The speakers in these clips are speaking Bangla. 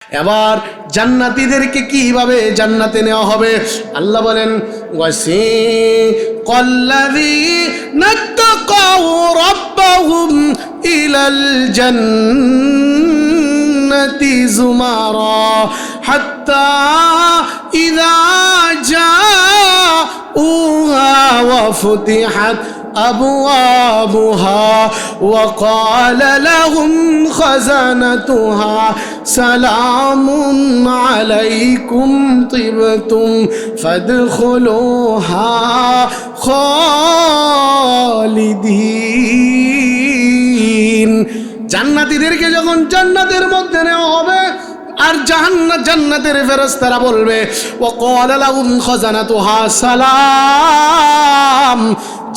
এবার জান্নাতীদেরকে কিভাবে জান্নাতে নেওয়া হবে? আল্লাহ বলেন ওয়াসিকাল্লাযীনা তাকাউ রাব্বাহুম ইলাল জান্নাতি যুমারা হাত্তা ইযা জাউহা ওয়া ফুতিহাত أبوابها وقال لهم خزنتها سلام عليكم طبتم فادخلوها خالدين। জান্নাতীদেরকে যখন জান্নাতের মধ্যে নেওয়া হবে আর জান্নাতের ফেরেশতারা বলবে ওয়াকালা লাহুম খাজানাতুহা সালাম,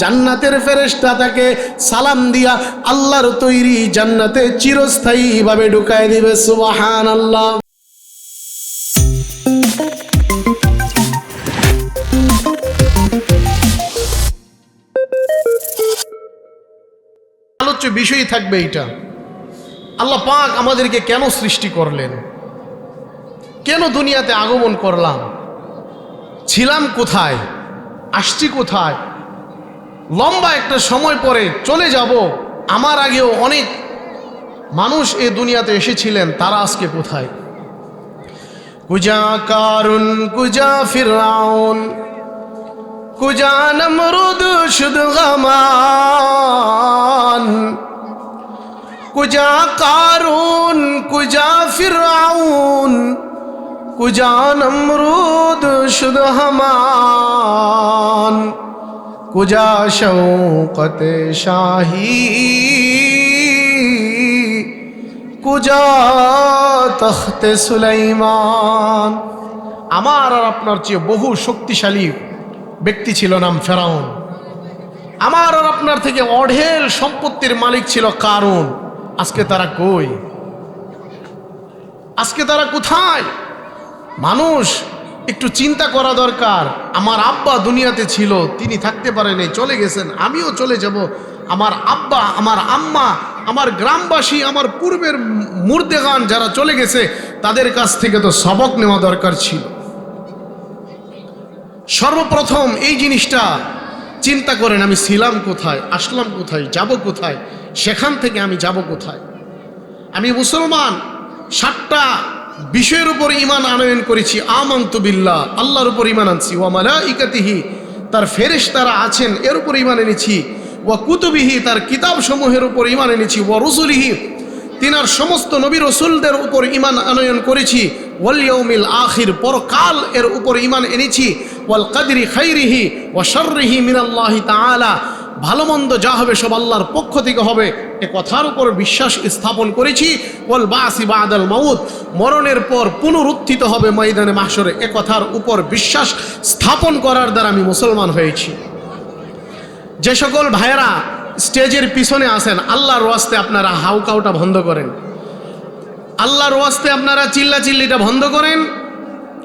জান্নাতের ফেরেশতা তাকে সালাম দিয়া আল্লাহর তৈরি জান্নাতে চিরস্থায়ীভাবে ঢুকায় দিবে। সুবহানাল্লাহ। আলোচ্য বিষয় থাকবে এটা, আল্লাহ পাক আমাদেরকে কেন সৃষ্টি করলেন, কেন দুনিয়াতে আগমন করলাম, ছিলাম কোথায়, আসছি কোথায়, লম্বা একটা সময় পরে চলে যাব, আমার আগেও অনেক মানুষ এই দুনিয়াতে এসেছিলেন, তারা আজকে কোথায়? কুজা কারুন কুজা ফিরআউন কুজা নমরুদ শুদ গামান কুজা কারুন কুজা ফিরআউন কুজা নমরুদ শুদ হামান কুজা শৌকত শাহী কুজা তখত সুলাইমান। আমার আর আপনার চেয়ে বহু শক্তিশালী ব্যক্তি ছিল নাম ফেরাউন। আমার আর আপনার থেকে অঢেল সম্পত্তির মালিক ছিল কারুন। আজকে তারা কই? আজকে তারা কোথায়? মানুষ একটু চিন্তা করা দরকার। আমার আব্বা দুনিয়াতে ছিল, তিনি থাকতে পারেনি, চলে গেছেন, আমিও চলে যাব। আমার আব্বা, আমার আম্মা, আমার গ্রামবাসী, আমার পূর্বের মুর্দেগান যারা চলে গেছে, তাদের কাছ থেকে তো সবক নেওয়া দরকার ছিল। সর্বপ্রথম এই জিনিসটা চিন্তা করেন, আমি ছিলাম কোথায়, আসলাম কোথায়, যাব কোথায়, সেখান থেকে আমি যাব কোথায়? আমি মুসলমান, 7টা বিষয়ের উপর ঈমান আনয়ন করেছি। আমানতু বিল্লাহ, আল্লাহর উপর ঈমান আনছি। ওয়া মালাইকাতিহি, তার ফেরেশতারা আছেন, এর উপর ঈমান এনেছি। ওয়া কুতুবিহি, তার কিতাব সমূহের উপর ঈমান এনেছি। ওয়া রুসুলিহি, তিনার সমস্ত নবী রসুলদের উপর ঈমান আনয়ন করেছি। ওয়াল ইয়াউমিল আখির, পরকাল এর উপর ঈমান এনেছি। ওয়াল কদরি খাইরিহি ওয়া শাররিহি মিনাল্লাহি তাআলা, ভালো মন্দ যা হবে সব আল্লাহর পক্ষ থেকে হবে, এ কথার উপর বিশ্বাস স্থাপন করেছি। ওয়াল বাসি বাদাল মাউত, মরণের পর পুনরুত্থিত হবে ময়দানে মাহশরে, এ কথার উপর বিশ্বাস স্থাপন করার দ্বারা আমি মুসলমান হয়েছি। যে সকল ভাইয়েরা স্টেজের পিছনে আছেন, আল্লাহর ওয়াস্তে আপনারা হাউকাউটা বন্ধ করেন, আল্লাহর ওয়াস্তে আপনারা চিল্লাচিল্লিটা বন্ধ করেন।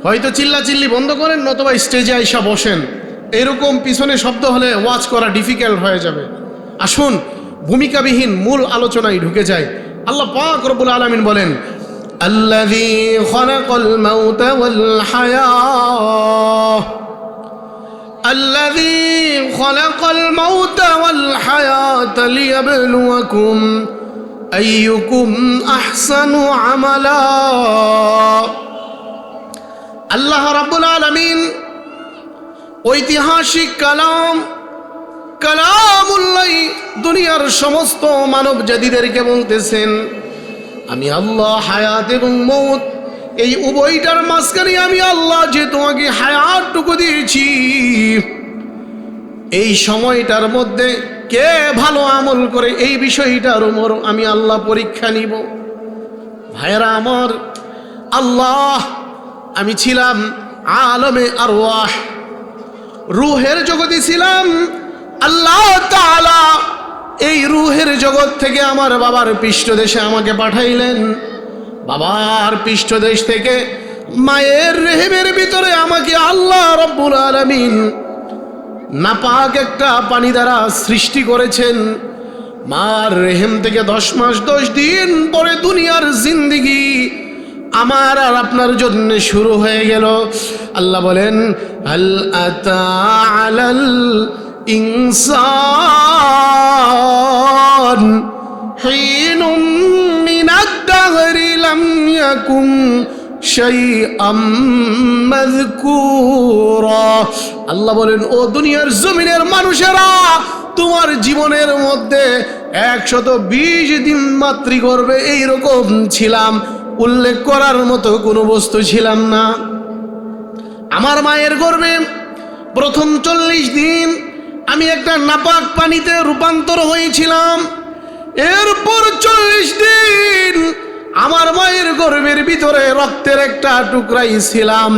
হয়তো চিল্লাচিল্লি বন্ধ করেন, নতুবা স্টেজে আইসা বসেন। এরকম পিছনে শব্দ হলে ওয়াজ করা ডিফিকাল্ট হয়ে যাবে। আসুন ভূমিকাবিহীন মূল আলোচনায় ঢুকে যায়। আল্লাহ পাক রব্বুল আলামিন বলেন, আল্লাযী খালাকাল মাউতা ওয়াল হায়াত الذي خلق الموت والحياة ليبلوكم أيكم أحسن عملا। আল্লাহ রাব্বুল আলামিন ঐতিহাসিক কালামুল্লাহ দুনিয়ার সমস্ত মানব জাতিদেরকে বলতেছেন, আমি আল্লাহ হায়াত এবং মৌত এই উভয়টার মাঝখানে আমি আল্লাহ যে তোমাকে হায়াতটুকু দিয়েছি, এই সময়টার মধ্যে কে ভালো আমল করে এই বিষয়টার উপর আমি আল্লাহ পরীক্ষা নিব। ভাইয়েরা আমার, আল্লাহ, আমি ছিলাম আলমে আরওয়াহ, রুহের জগতে ছিলাম। আল্লাহ তাআলা এই রুহের জগৎ থেকে আমার বাবার পৃষ্ঠদেশে আমাকে পাঠাইলেন। বাবার পৃষ্ঠদেশ থেকে মায়ের রেহেমের ভিতরে আমাকে আল্লাহ রব্বুল আলামিন নাপাক একটা পানি দ্বারা সৃষ্টি করেছেন। মার রেহেম থেকে 10 মাস 10 দিন পরে দুনিয়ার জিন্দেগি আমার আর আপনার জন্য শুরু হয়ে গেল। আল্লাহ বলেন হাল আতা আলাল ইনসান হিনুম মিনাদ দাহরি লাম ইয়াকুম শাইআম মাযকুরা। আল্লাহ বলেন ও দুনিয়ার জমিনের মানুষেরা, তোমার জীবনের মধ্যে 120 দিন মাতৃ গর্ভে এইরকম ছিলাম, উল্লেখ করার মতো কোনো বস্তু ছিলাম না। আমার মায়ের গর্ভে প্রথম 40 দিন আমি একটা নাপাক পানিতে রূপান্তর হয়েছিলাম। এরপর 40 দিন আমার মায়ের গর্ভের ভিতরে রক্তের একটা টুকরাই ছিলাম।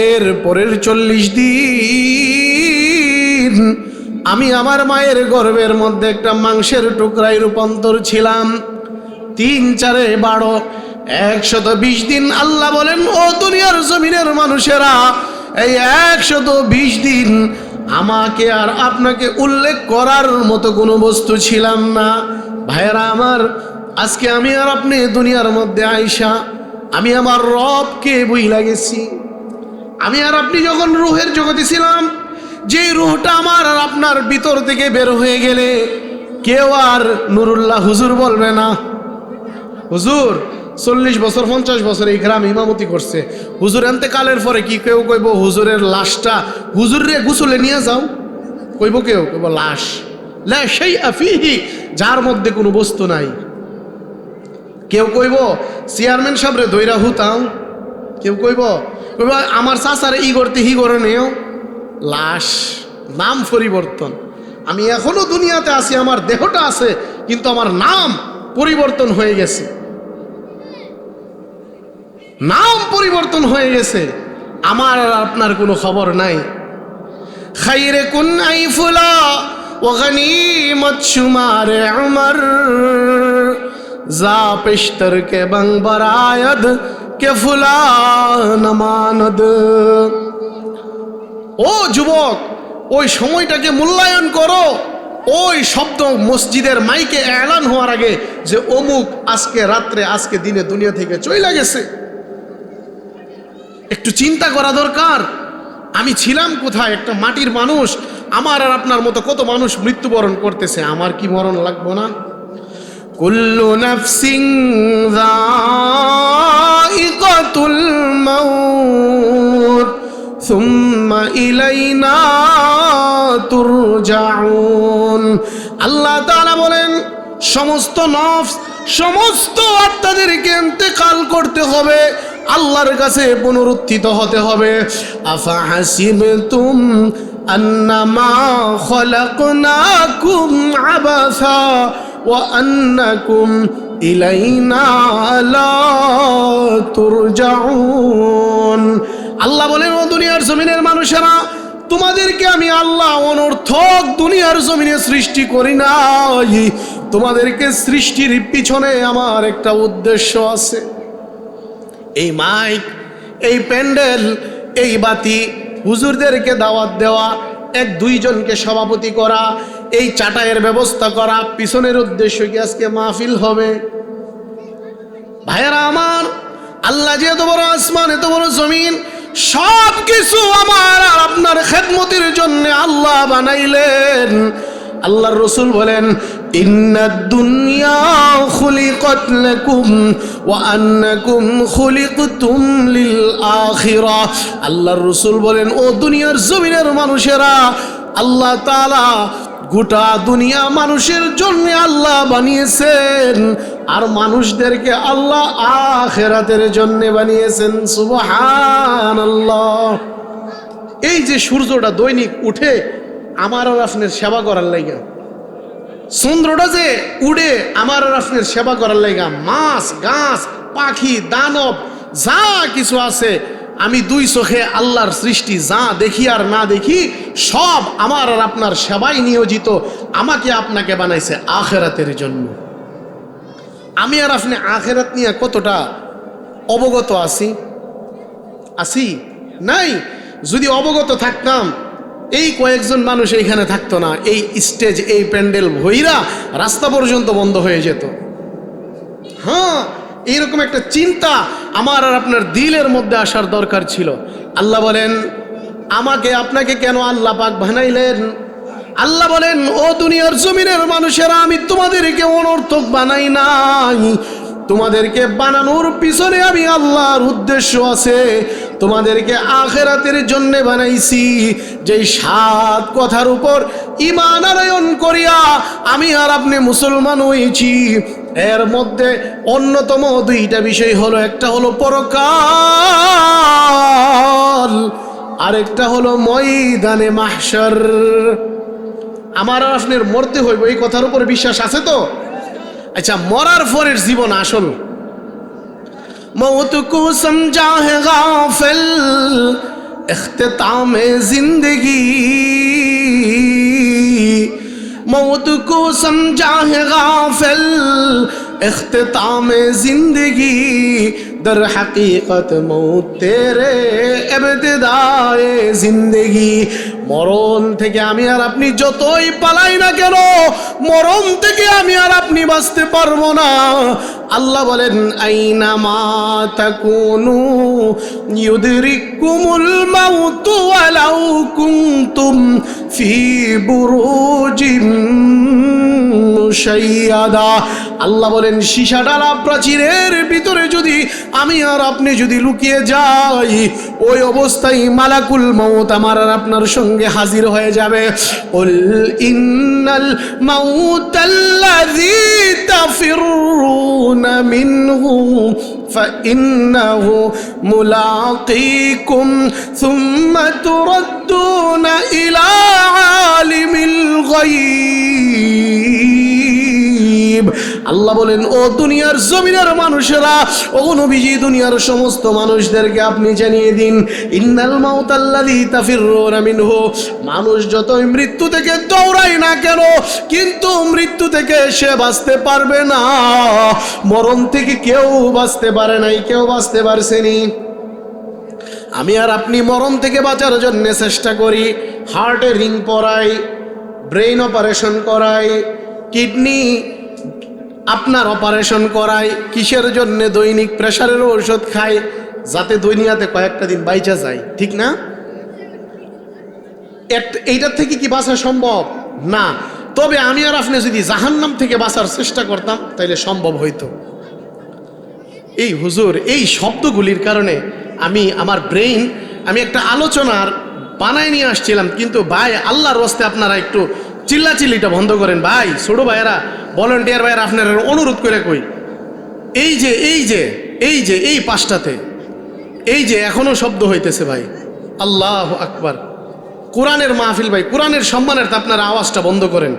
এর পরের 40 দিন আমি আমার মায়ের গর্ভের মধ্যে একটা মাংসের টুকরায় রূপান্তর ছিলাম। 3 4 12 120 দিন। আল্লাহ বলেন ও দুনিয়ার জমিনের মানুষেরা, এই 120 দিন আমাকে আর আপনাকে উল্লেখ করার মতো কোনো বস্তু ছিলাম না। ভাইয়েরা আমার, আজকে আমি আর আপনি দুনিয়ার মধ্যে আইসা আমি আমার রবকে বুইলা গেছি। আমি আর আপনি যখন রুহের জগতে ছিলাম, যে রুহটা আমার আর আপনার ভিতর থেকে বের হয়ে গেলে কেউ আর নুরুল্লাহ হুজুর বলবে না। হুজুর 40 বছর 50 বছর এই গ্রামে ইমামতি করছে, হুজুর এন্তেকালের পরে কি কেউ কইব হুজুরের লাশটা হুজুরে গোসলে নিয়ে যাও? কইব কেউ? কইব লাশ, লা শাইআ ফীহি, যার মধ্যে কোনো বস্তু নাই। কেউ কইব চেয়ারম্যান সাহেবরে দইরা হুতাও। কেউ কইব আমার চাচারে ই করতে হি করে নেও। লাশ, নাম পরিবর্তন। আমি এখনো দুনিয়াতে আছি, আমার দেহটা আছে, কিন্তু আমার নাম পরিবর্তন হয়ে গেছে। নাম পরিবর্তন হয়ে গেছে, আমার আর আপনার কোনো খবর নাই। খাইরে কুন আইফুলা ও গনিমত শুমারে উমর, যা পেশতর কে বং বরায়দ কে ফুলান মানদ। ও যুবক, ওই সময়টাকে মূল্যায়ন করো। ওই শব্দ মসজিদের মাইকে এলান হওয়ার আগে যে অমুক আজকে রাত্রে আজকে দিনে দুনিয়া থেকে চলে গেছে, একটু চিন্তা করা দরকার। আমি ছিলাম কোথায়? একটা মাটির মানুষ। আমার আর আপনার মতো কত মানুষ মৃত্যুবরণ করতেছে, আমার কি মরণ লাগবো না? কুল্লু নাফসিন যায়িকাতুল মাউত সুম্মা ইলাইনা তুরজাউন। আল্লাহ তাআলা বলেন সমস্ত নফস, সমস্ত আত্মাদেরকে ইন্তেকাল করতে হবে, আল্লাহর কাছে পুনরুত্থিত হতে হবে। আফা হাসিবতুম আন্নামা খলাকনাকুম আবাসা ওয়া আন্নাকুম ইলাইনা লা তুরজাউন। আল্লাহ বলেন ও দুনিয়ার জমিনের মানুষেরা, তোমাদেরকে আমি আল্লাহ অনর্থক দুনিয়ার জমিনে সৃষ্টি করি নাই। তোমাদেরকে সৃষ্টির পিছনে আমার একটা উদ্দেশ্য আছে। এই মাইক, এই প্যান্ডেল, এই বাতি, হুজুরদেরকে দাওয়াত দেওয়া, 1-2 জনকে সভাপতি করা, এই চাটাইয়ের ব্যবস্থা করা, পিছনের উদ্দেশ্য কি আজকে মাহফিল হবে? ভাইয়েরা আমার, আল্লাহ যে এত বড় আসমান, এত বড় জমিন, সব কিছু আমার আর আপনার খেদমতের জন্য আল্লাহ বানাইলেন। আল্লাহর রাসূল বলেন ইন্নাদ দুনিয়া খুলিকাত লাকুম ওয়া আন্নাকুম খুলিকতুম লিল আখিরাহ। আল্লাহর রাসূল বলেন ও দুনিয়ার জমিনের মানুষেরা, আল্লাহ তাআলা গোটা দুনিয়া মানুষের জন্য আল্লাহ বানিয়েছেন, আর মানুষদেরকে আল্লাহ আখিরাতের জন্য বানিয়েছেন। সুবহানাল্লাহ। এই যে সূর্যটা দৈনিক উঠে আমার আর আপনার সেবা করার লাইগা, চন্দ্রটা যে উড়ে আমার আর আপনার সেবা করার লাইগা, মাছ গাছ পাখি দানব যা কিছু আছে, আমি 2 চোখে আল্লাহর সৃষ্টি যা দেখি আর না দেখি সব আমার আর আপনার সেবায় নিয়োজিত। আমাকে আপনাকে বানাইছে আখিরাতের জন্য। আমি আর আপনি আখিরাত নিয়ে কতটা অবগত আছি? নাই। যদি অবগত থাকতাম এই কয়েকজন মানুষ এইখানে থাকতো না, এই স্টেজ, এই প্যান্ডেল ভইরা রাস্তা পর্যন্ত বন্ধ হয়ে যেত। হ্যাঁ, এইরকম একটা চিন্তা আমার আর আপনার দিলের মধ্যে আসার দরকার ছিল। আল্লাহ বলেন, আমাকে আপনাকে কেন আল্লাহ পাক বানাইলেন? আল্লাহ বলেন, ও দুনিয়ার জমিনের মানুষেরা, আমি তোমাদেরকে অনর্থক বানাই নাই। তোমাদেরকে বানানোর পিছনে আমি আল্লাহর উদ্দেশ্য আছে। তোমাদেরকে আখিরাতের জন্য বানাইছি। যেই 7 কথার উপর ঈমান আনয়ন করিয়া আমি আর আপনি মুসলমান হয়েছি, এর মধ্যে অন্যতম 2টা বিষয় হলো, একটা হলো পরকাল, আরেকটা হলো ময়দানে মাহশর। আমার আর আপনার মরতে হইব, এই কথার উপর বিশ্বাস আছে তো? আচ্ছা, মরার পরের জীবন আসল। মৌত কো সমঝা হে গাফিল ইখতিতামে জিন্দগি, मौत को समझा है गाफिल इख्तितामे जिंदगी, दर हकीकत मौत तेरे इब्तिदाए जिंदगी। মরণ থেকে আমি আর আপনি যতই পালাই না কেন, মরণ থেকে আমি আর আপনি বাঁচতে পারবো না। আল্লাহ বলেন, আইনামা তাকুনু ইউদরিকুমুল মাউতু ওয়ালাউ কুনতুম ফি বুরুজিম মুশাইয়াদা। আল্লাহ বলেন, সীসা ডালা প্রাচীরের ভিতরে যদি আমি আর আপনি যদি লুকিয়ে যাই, ওই অবস্থায় মালাকুল মউত আমার আর আপনার সঙ্গে হাজির হয়ে যাবে। কুল ইন্নাল মাউতাল্লাযী তাফিরুনা মিনহু ফাইন্নাহু মুলাকীকুম সুম্মা তুরাদ্দুনা ইলা আলিমিল গায়ব। আল্লাহ বলেন, ও দুনিয়ার জমিনের মানুষেরা, ও নবীজি দুনিয়ার সমস্ত মানুষদেরকে আপনি জানিয়ে দিন, ইন্নাল মাউতাল্লাযী তাফিরুনা মিনহু, মানুষ যতই মৃত্যু থেকে দৌড়ায় না কেন, কিন্তু মৃত্যু থেকে সে বাঁচতে পারবে না। মরণ থেকে কেউ বাঁচতে পারে নাই, কেউ বাঁচতে পারছেনি। আমি আর আপনি মরণ থেকে বাঁচার জন্য চেষ্টা করি, হার্টে রিং পরাই, ব্রেইন অপারেশন করাই, কিডনি আপনার অপারেশন করাই। কিসের জন্য? দৈনিক প্রেশারের ঔষধ খাই, যাতে দুনিয়াতে কয়েকটা দিন বাইচা যায়, ঠিক না? এইটার থেকে কি বাঁচা সম্ভব না? তবে আমি আর আপনি যদি জাহান্নাম থেকে বাঁচার চেষ্টা করতাম, তাইলে সম্ভব হইতো। এই হুজুর, এই শব্দগুলির কারণে আমার ব্রেইন, আমি একটা আলোচনার বানায় নিয়ে আসছিলাম, কিন্তু ভাই আল্লাহর রাস্তে আপনারা একটু চিল্লাচিল্লিটা বন্ধ করেন ভাই। ছোট ভাইয়েরা, ভলান্টিয়ার ভাইয়েরা, আপনারা অনুরোধ করে কই, এই 5টাতে এই যে এখনো শব্দ হইতেছে ভাই। আল্লাহু আকবার। কোরআনের মাহফিল ভাই, কোরআনের সম্মানের তা আপনারা আওয়াজটা বন্ধ করেন।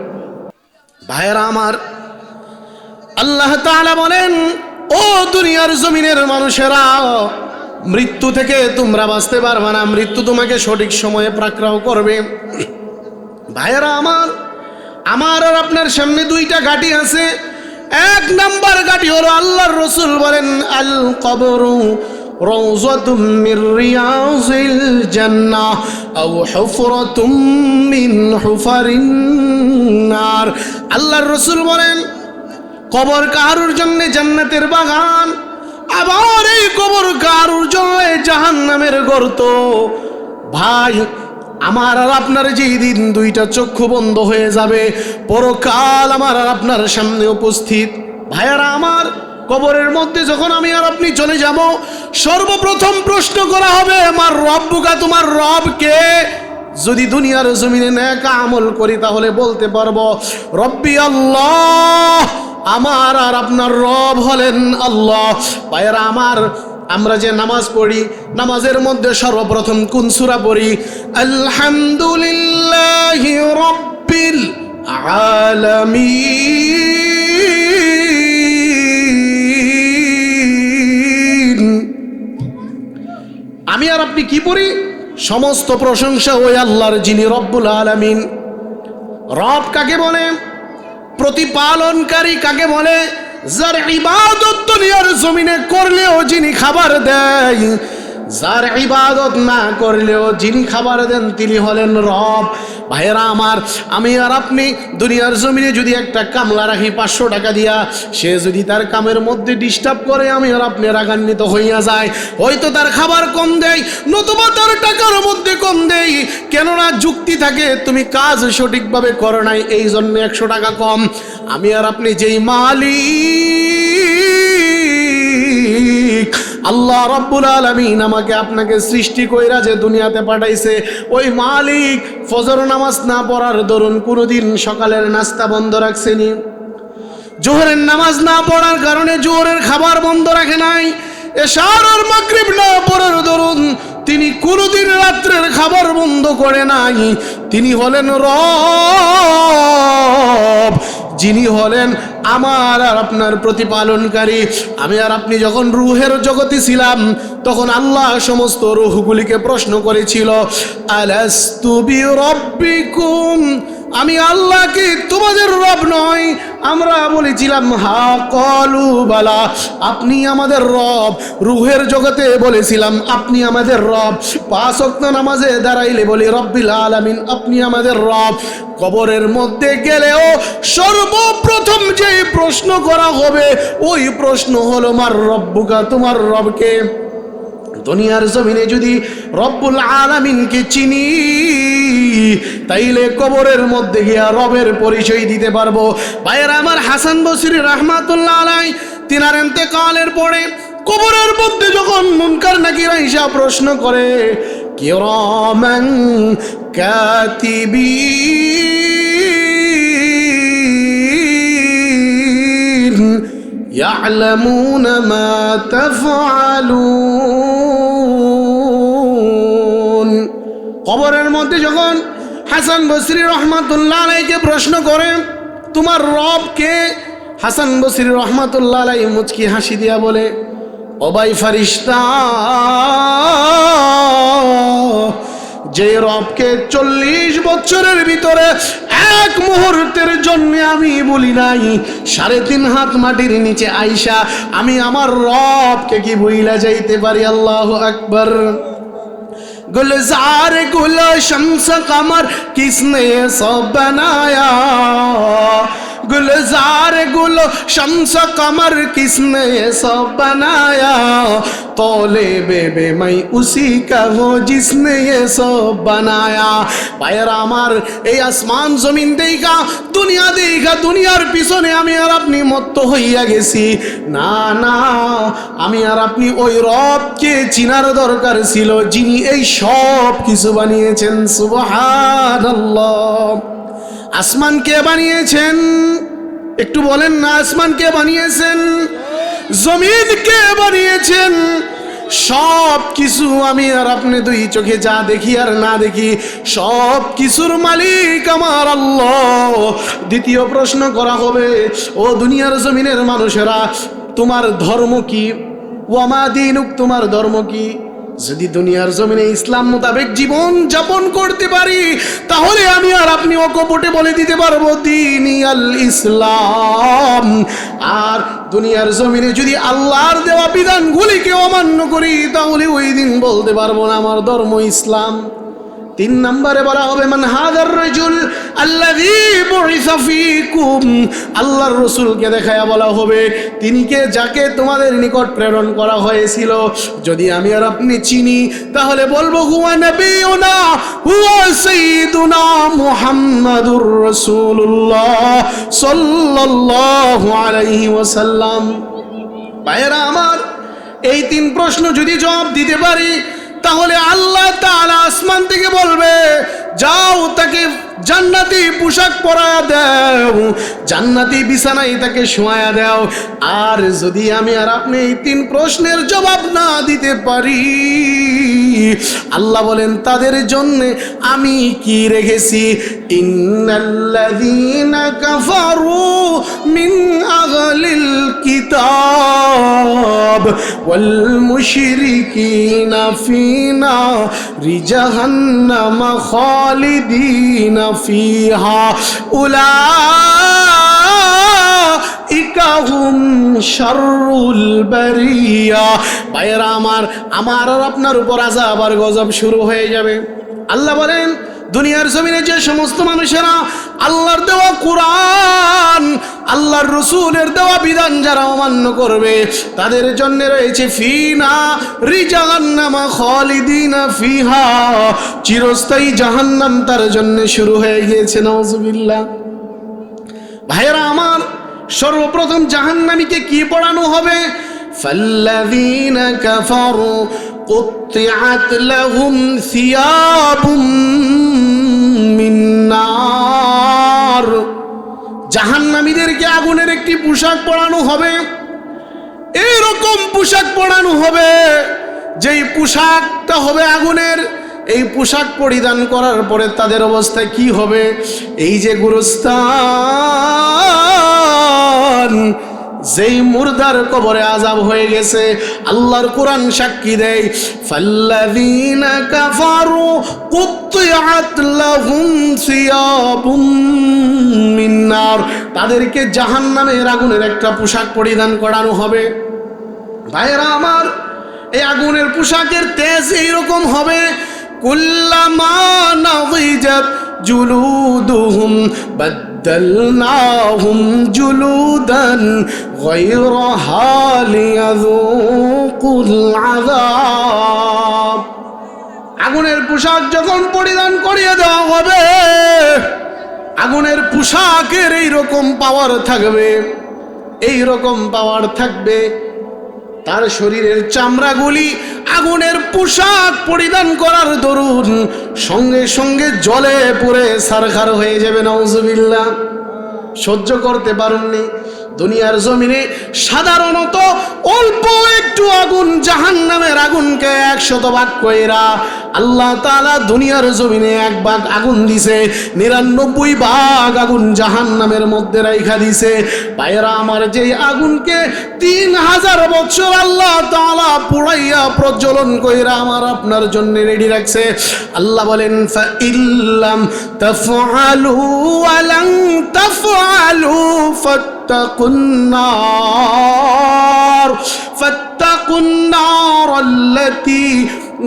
ভাইয়েরা আমার, আল্লাহ তাআলা বলেন, ও দুনিয়ার জমিনের মানুষেরা, মৃত্যু থেকে তোমরা বাঁচতে পারবে না, মৃত্যু তোমাকে সঠিক সময়ে পাকড়াও করবে। ভাইয়েরা আমার আর আপনার সামনে 2টা ঘাটি আছে। 1 নাম্বার ঘাটি হলো, আল্লাহর রাসূল বলেন, আল কবরু রাউযাতুম মির রিয়াযিল জান্নাহ আও হুফরাতুম মিন হুফারিন নার। আল্লাহর রাসূল বলেন, কবর কারুর জন্য জান্নাতের বাগান, আবার এই কবর কারুর জন্য জাহান্নামের গর্ত। ভাই আমার আর আপনার যেই দিন 2টা চক্ষু বন্ধ হয়ে যাবে, পরকাল আমার আর আপনার সামনে উপস্থিত। ভাইয়ারা আমার, কবরের মধ্যে যখন আমি আর আপনি চলে যাব, সর্বপ্রথম প্রশ্ন করা হবে, আমার রব্বুকা, তোমার রব কে? যদি দুনিয়ার জমিনে নেক আমল করি তাহলে বলতে পারবো রব্বি আল্লাহ, আমার আর আপনার রব হলেন আল্লাহ। ভাইয়ারা আমার, আমরা যে নামাজ পড়ি, নামাজের মধ্যে সর্বপ্রথম কোন সূরা পড়ি? আলহামদুলিল্লাহি রাব্বিল আলামিন। আমি আর আপনি কি পড়ি? সমস্ত প্রশংসা ওই আল্লাহর, যিনি রব্বুল আলামিন। রব কাকে বলে? প্রতিপালনকারী কাকে বলে? যার ইবাদত দুনিয়ার জমিনে করলেও যিনি খাবার দেয়, যার ইবাদত না করলেও যিনি খাবার দেন তিনি হলেন রব। ভাইয়েরা আমার, আমি আর আপনি দুনিয়ার জমিনে যদি একটা কামলা রাখি 500 টাকা দিয়া, সে যদি তার কামের মধ্যে ডিস্টার্ব করে, আমি আর আপনি রাগান্বিত হইয়া যায়। হয়তো তার খাবার কম দেয়, নতুবা তার টাকার মধ্যে কম দেয়, কেননা যুক্তি থাকে তুমি কাজ সঠিকভাবে করো নাই, এই জন্য 100 টাকা কম। আমি আর আপনি যেই মালিক আল্লাহ রাব্বুল আলামিন আমাকে আপনাকে সৃষ্টি কইরা যে দুনিয়াতে পাঠাইছে, ওই মালিক ফজর নামাজ না পড়ার দরুন কোনোদিন সকালের নাস্তা বন্ধ রাখছেনি? জোহরের নামাজ না পড়ার কারণে জোহরের খাবার বন্ধ রাখে নাই? এশার আর মাগরিব না পড়ার দরুন তিনি কোনোদিন রাত্রের খাবার বন্ধ করে নাই। তিনি হলেন রব, যিনি হলেন আমার আর আপনার প্রতিপালনকারী। আমি আর আপনি যখন রুহের জগতে ছিলাম, তখন আল্লাহ সমস্ত রুহগুলিকে প্রশ্ন করেছিল, আলাস্তু বিরাব্বিকুম, আমি আল্লাহ কি তোমাদের রব নয়? আমরা বলেছিলাম হা, কলু বালা, আপনি আমাদের রব। রুহের জগতে বলেছিলাম আপনি আমাদের রব। 5 ওয়াক্ত নামাজে দাঁড়াইলে বলি রব্বিল আলামিন, আপনি আমাদের রব। কবরের মধ্যে গেলেও সর্বপ্রথম যে প্রশ্ন করা হবে, ওই প্রশ্ন হলো মার রব্বুকা, তোমার রবকে। দুনিয়ার জমিনে যদি রব্বুল আলামিনকে চিনি, তাইলে কবরের মধ্যে গিয়া রবের পরিচয় দিতে পারবো। ভাইয়েরা আমার, হাসান বসরি রাহমাতুল্লাহ আলাইহি তিনার ইন্তেকালের পরে কবরের মধ্যে যখন মুনকার নাকির আইসা প্রশ্ন করে, কিরামান কাতিবিন ইয়ালামুনা মা তাফআলুন, কবরের মধ্যে যখন হাসান বসরি রহমাতুল্লাহ আলাইহিকে প্রশ্ন করে তোমার রব কে, হাসান বসরি রহমাতুল্লাহ আলাইহি মুচকি হাসি দিয়া বলে, ও ভাই ফারিস্তা, যে রবকে 40 বছরের ভিতরে এক মুহূর্তের জন্য আমি বলি নাই, 3.5 হাত মাটির নিচে আইসা আমি আমার রবকে কি ভুইলা যাইতে পারি? আল্লাহু আকবার। गुलजार गुल शम्स कमर किसने सब बनाया, गुलजार गुल शम्स कमर किसने सब बनाया, तोले बेबे मैं उसी का हो जिसने ये सब बनाया। ভাইয়েরা আমার, এই আসমান জমিন দেখা, দুনিয়া দেখা, দুনিয়ার পিছনে আমি আর আপনি মত্ত হইয়া গেছি। না না, আমি আর আপনি ওই রবকে চিনার দরকার ছিল, যিনি এই সব কিছু বানিয়েছেন। সুবহানাল্লাহ। আসমান কে বানিয়েছেন? একটু বলেন না, আসমান কে বানিয়েছেন? জমিন কে বানিয়েছেন? সব কিছু আমি আর আপনি দুই চোখে যা দেখি আর না দেখি, সব কিছুর মালিক আমার আল্লাহ। দ্বিতীয় প্রশ্ন করা হবে, ও দুনিয়ার জমিনের মানুষেরা, তোমার ধর্ম কি? ওয়ামা দীনুক, তোমার ধর্ম কি? যদি দুনিয়ার জমিনে ইসলাম মোতাবেক জীবন যাপন করতে পারি, তাহলে আমি আর আপনি অকপটে বলে দিতে পারবো দীনি আল ইসলাম। আর দুনিয়ার জমিনে যদি আল্লাহর দেওয়া বিধানগুলিকে অমান্য করি, তাহলে ওই দিন বলতে পারবো না আমার ধর্ম ইসলাম। 3 নম্বরে বলা হবে মান হাদার রাজুল আল্লাযী বুইসা ফীকুম, আল্লাহর রাসূলকে দেখায়া বলা হবে তিনি কে, যাকে তোমাদের নিকট প্রেরণ করা হয়েছিল। যদি আমি আর আপনি চিনি, তাহলে বলবো হুয়া নবিয়ুনা হুয়া সাইয়্যিদুনা মুহাম্মাদুর রাসূলুল্লাহ সাল্লাল্লাহু আলাইহি ওয়াসাল্লাম। ভাইয়েরা আমার, এই 3 প্রশ্ন যদি জবাব দিতে পারি, তাহলে আল্লাহ তাআলা আসমান থেকে বলবে যাও তাকে জান্নাতি পোশাক পরায়া দাও, জান্নাতি বিছানায় তাকে শোয়া দাও। আর যদি আমি আর আপনি এই 3 প্রশ্নের জবাব না দিতে পারি, আল্লাহ বলেন তাদের জন্য আমি কি রেখেছি, ইন্নাল্লাযীনা কাফারু মিন আহলিল কিতাব ওয়াল মুশরিকিনা ফি নারি জাহান্নাম খালিদিনা ফিহা উলাইকা উলাইকা হুম শাররুল বারিয়া। ভাইয়েরা আমার আর আপনার উপর আযাব আর গজব শুরু হয়ে যাবে। আল্লাহ বলেন দুনিয়ার জমিনে যে সমস্ত মানুষেরা আল্লাহর দেওয়া কোরআন, আল্লাহর রাসূলের দেওয়া বিধান যারা অমান্য করবে, তাদের জন্য রয়েছে ফিনা রিজাহান্নামা খালিদিনা ফিহা, চিরস্থায়ী জাহান্নাম তার জন্য শুরু হয়ে গিয়েছে। নাউজুবিল্লাহ। ভাইয়েরা আমার, সর্বপ্রথম জাহান্নামীকে কি পড়ানো হবে? ফাল্লাযীনা কাফারু কুত্তিআত লাহুম সিয়াবুম মিন নার। জাহান্নামীদেরকে আগুনের একটি পোশাক পরানো হবে। এইরকম পোশাক পরানো হবে যেই পোশাকটা হবে আগুনের। এই পোশাক পরিধান করার পরে তাদের অবস্থা কি হবে? এই যে গুরুস্থান, যেই মুর্দার কবরে আযাব হয়ে গেছে, আল্লাহর কোরআন সাক্ষী দেয় ফাল্লাযীনা কাফারু কুত্তিআত লাহুম সিয়াবুম মিন নার। তাদেরকে জাহান্নামের আগুনের একটা পোশাক পরিধান করানো হবে। ভাইরা আমার, এই আগুনের পোশাকের তেজ এইরকম হবে, কুল্লামা নাযিজাত জুলুদুহুম বাদদালনাহুম জুলুদান গায়রাহা লিয়াযুকুল আযাব। আগুনের পোশাক যখন পরিধান করিয়ে দেওয়া হবে, আগুনের পোশাকের এইরকম পাওয়ার থাকবে, এইরকম পাওয়ার থাকবে, তার শরীরের চামড়াগুলি আগুনের পোশাক পরিধান করার দরুন সঙ্গে সঙ্গে জলে পুড়ে ছারখার হয়ে যাবে। নাউজুবিল্লাহ। সহ্য করতে পারেননি। দুনিয়ার জমিনে সাধারণত অল্প একটু আগুন, জাহান্নামের আগুনকে 100 ভাগ কইরা আল্লাহ তাআলা দুনিয়ার জমিনে 1 ভাগ আগুন দিছে, 99 ভাগ আগুন জাহান্নামের মধ্যে রাইখা দিছে। ভাইরা আমার, যেই আগুনকে 3000 বছর আল্লাহ তাআলা পুড়াইয়া প্রজ্বলন কইরা আমার আপনার জন্য রেডি রাখছে। আল্লাহ বলেন ফা ইল্লাম তাফআলু ওয়া লান তাফআলু فاتقوا النار التي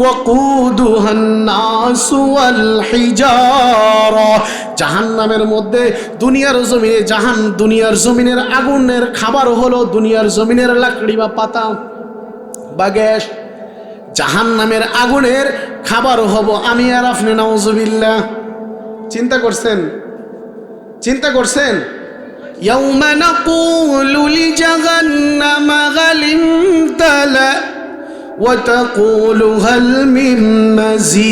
وقودها الناس والحجارة। জাহান্নামের মধ্যে দুনিয়ার জমিনে দুনিয়ার জমিনের আগুনের খাবার হলো দুনিয়ার জমিনের লাকড়ি বা পাতা বা গ্যাস। জাহান্নামের আগুনের খাবার হব আমি আর আপনি। নাউজুবিল্লাহ। চিন্তা করছেন? يوم نقول لجهنم هل امتلأ وتقول هل من مزيد।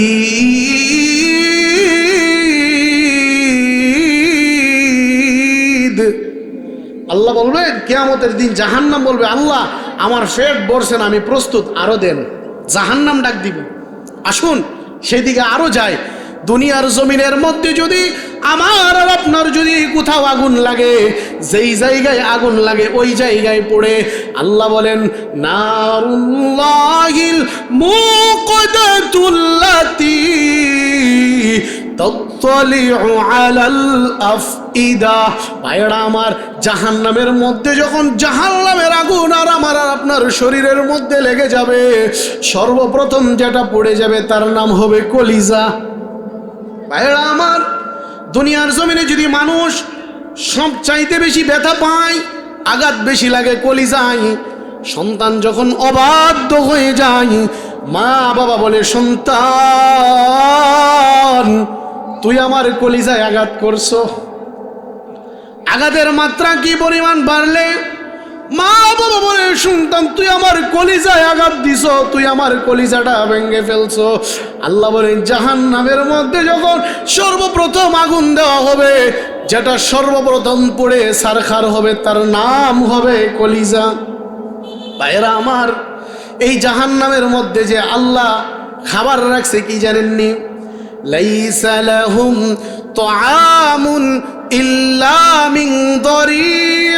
আল্লাহ বলবেন কিয়ামতের দিন, জাহান্নাম বলবে আল্লাহ আমার পেট ভরছেন, আমি প্রস্তুত, আরো দেন। জাহান্নাম ডাক দিবে আসুন সেদিকে আরো যায়। দুনিয়ার জমিনের মধ্যে যদি আমার আর আপনার যদি কোথাও আগুন লাগে, যেই জায়গায় আগুন লাগে ওই জায়গায় পড়ে আল্লাহ বলেন নারুল্লাহিল মুকদাতুল্লাতি তাত্তালিউ আলাল আফইদা। ভাইরা আমার, জাহান্নামের মধ্যে যখন জাহান্নামের আগুন আর আমার আর আপনার শরীরের মধ্যে লেগে যাবে, সর্বপ্রথম যেটা পড়ে যাবে তার নাম হবে কলিজা। ভাইরা আমার, দুনিয়ার জমিনে যদি মানুষ সব চাইতে বেশি ব্যথা পায়, আঘাত বেশি লাগে কলিজায়। সন্তান যখন অবাধ্য হয়ে যায়, মা বাবা বলে সন্তান তুই আমার কলিজায় আঘাত করছো। আঘাতের মাত্রা কি পরিমাণ বাড়লে মা বাবা বলে সন্তান তুই আমার কলিজায় আঘাত দিছ, তুই আমার কলিজাটা ভেঙে ফেলছো। আল্লাহ বলেন জাহান্নামের মধ্যে যখন সর্বপ্রথম আগুন দেওয়া হবে, যেটা সর্বপ্রথম পড়ে ছারখার হবে তার নাম হবে কলিজা। ভাইরা আমার, এই জাহান্নামের মধ্যে যে আল্লাহ খাবার রাখছে কি জানেননি? লাইসা লাহুম তুআমুন ইল্লা মিন দরি'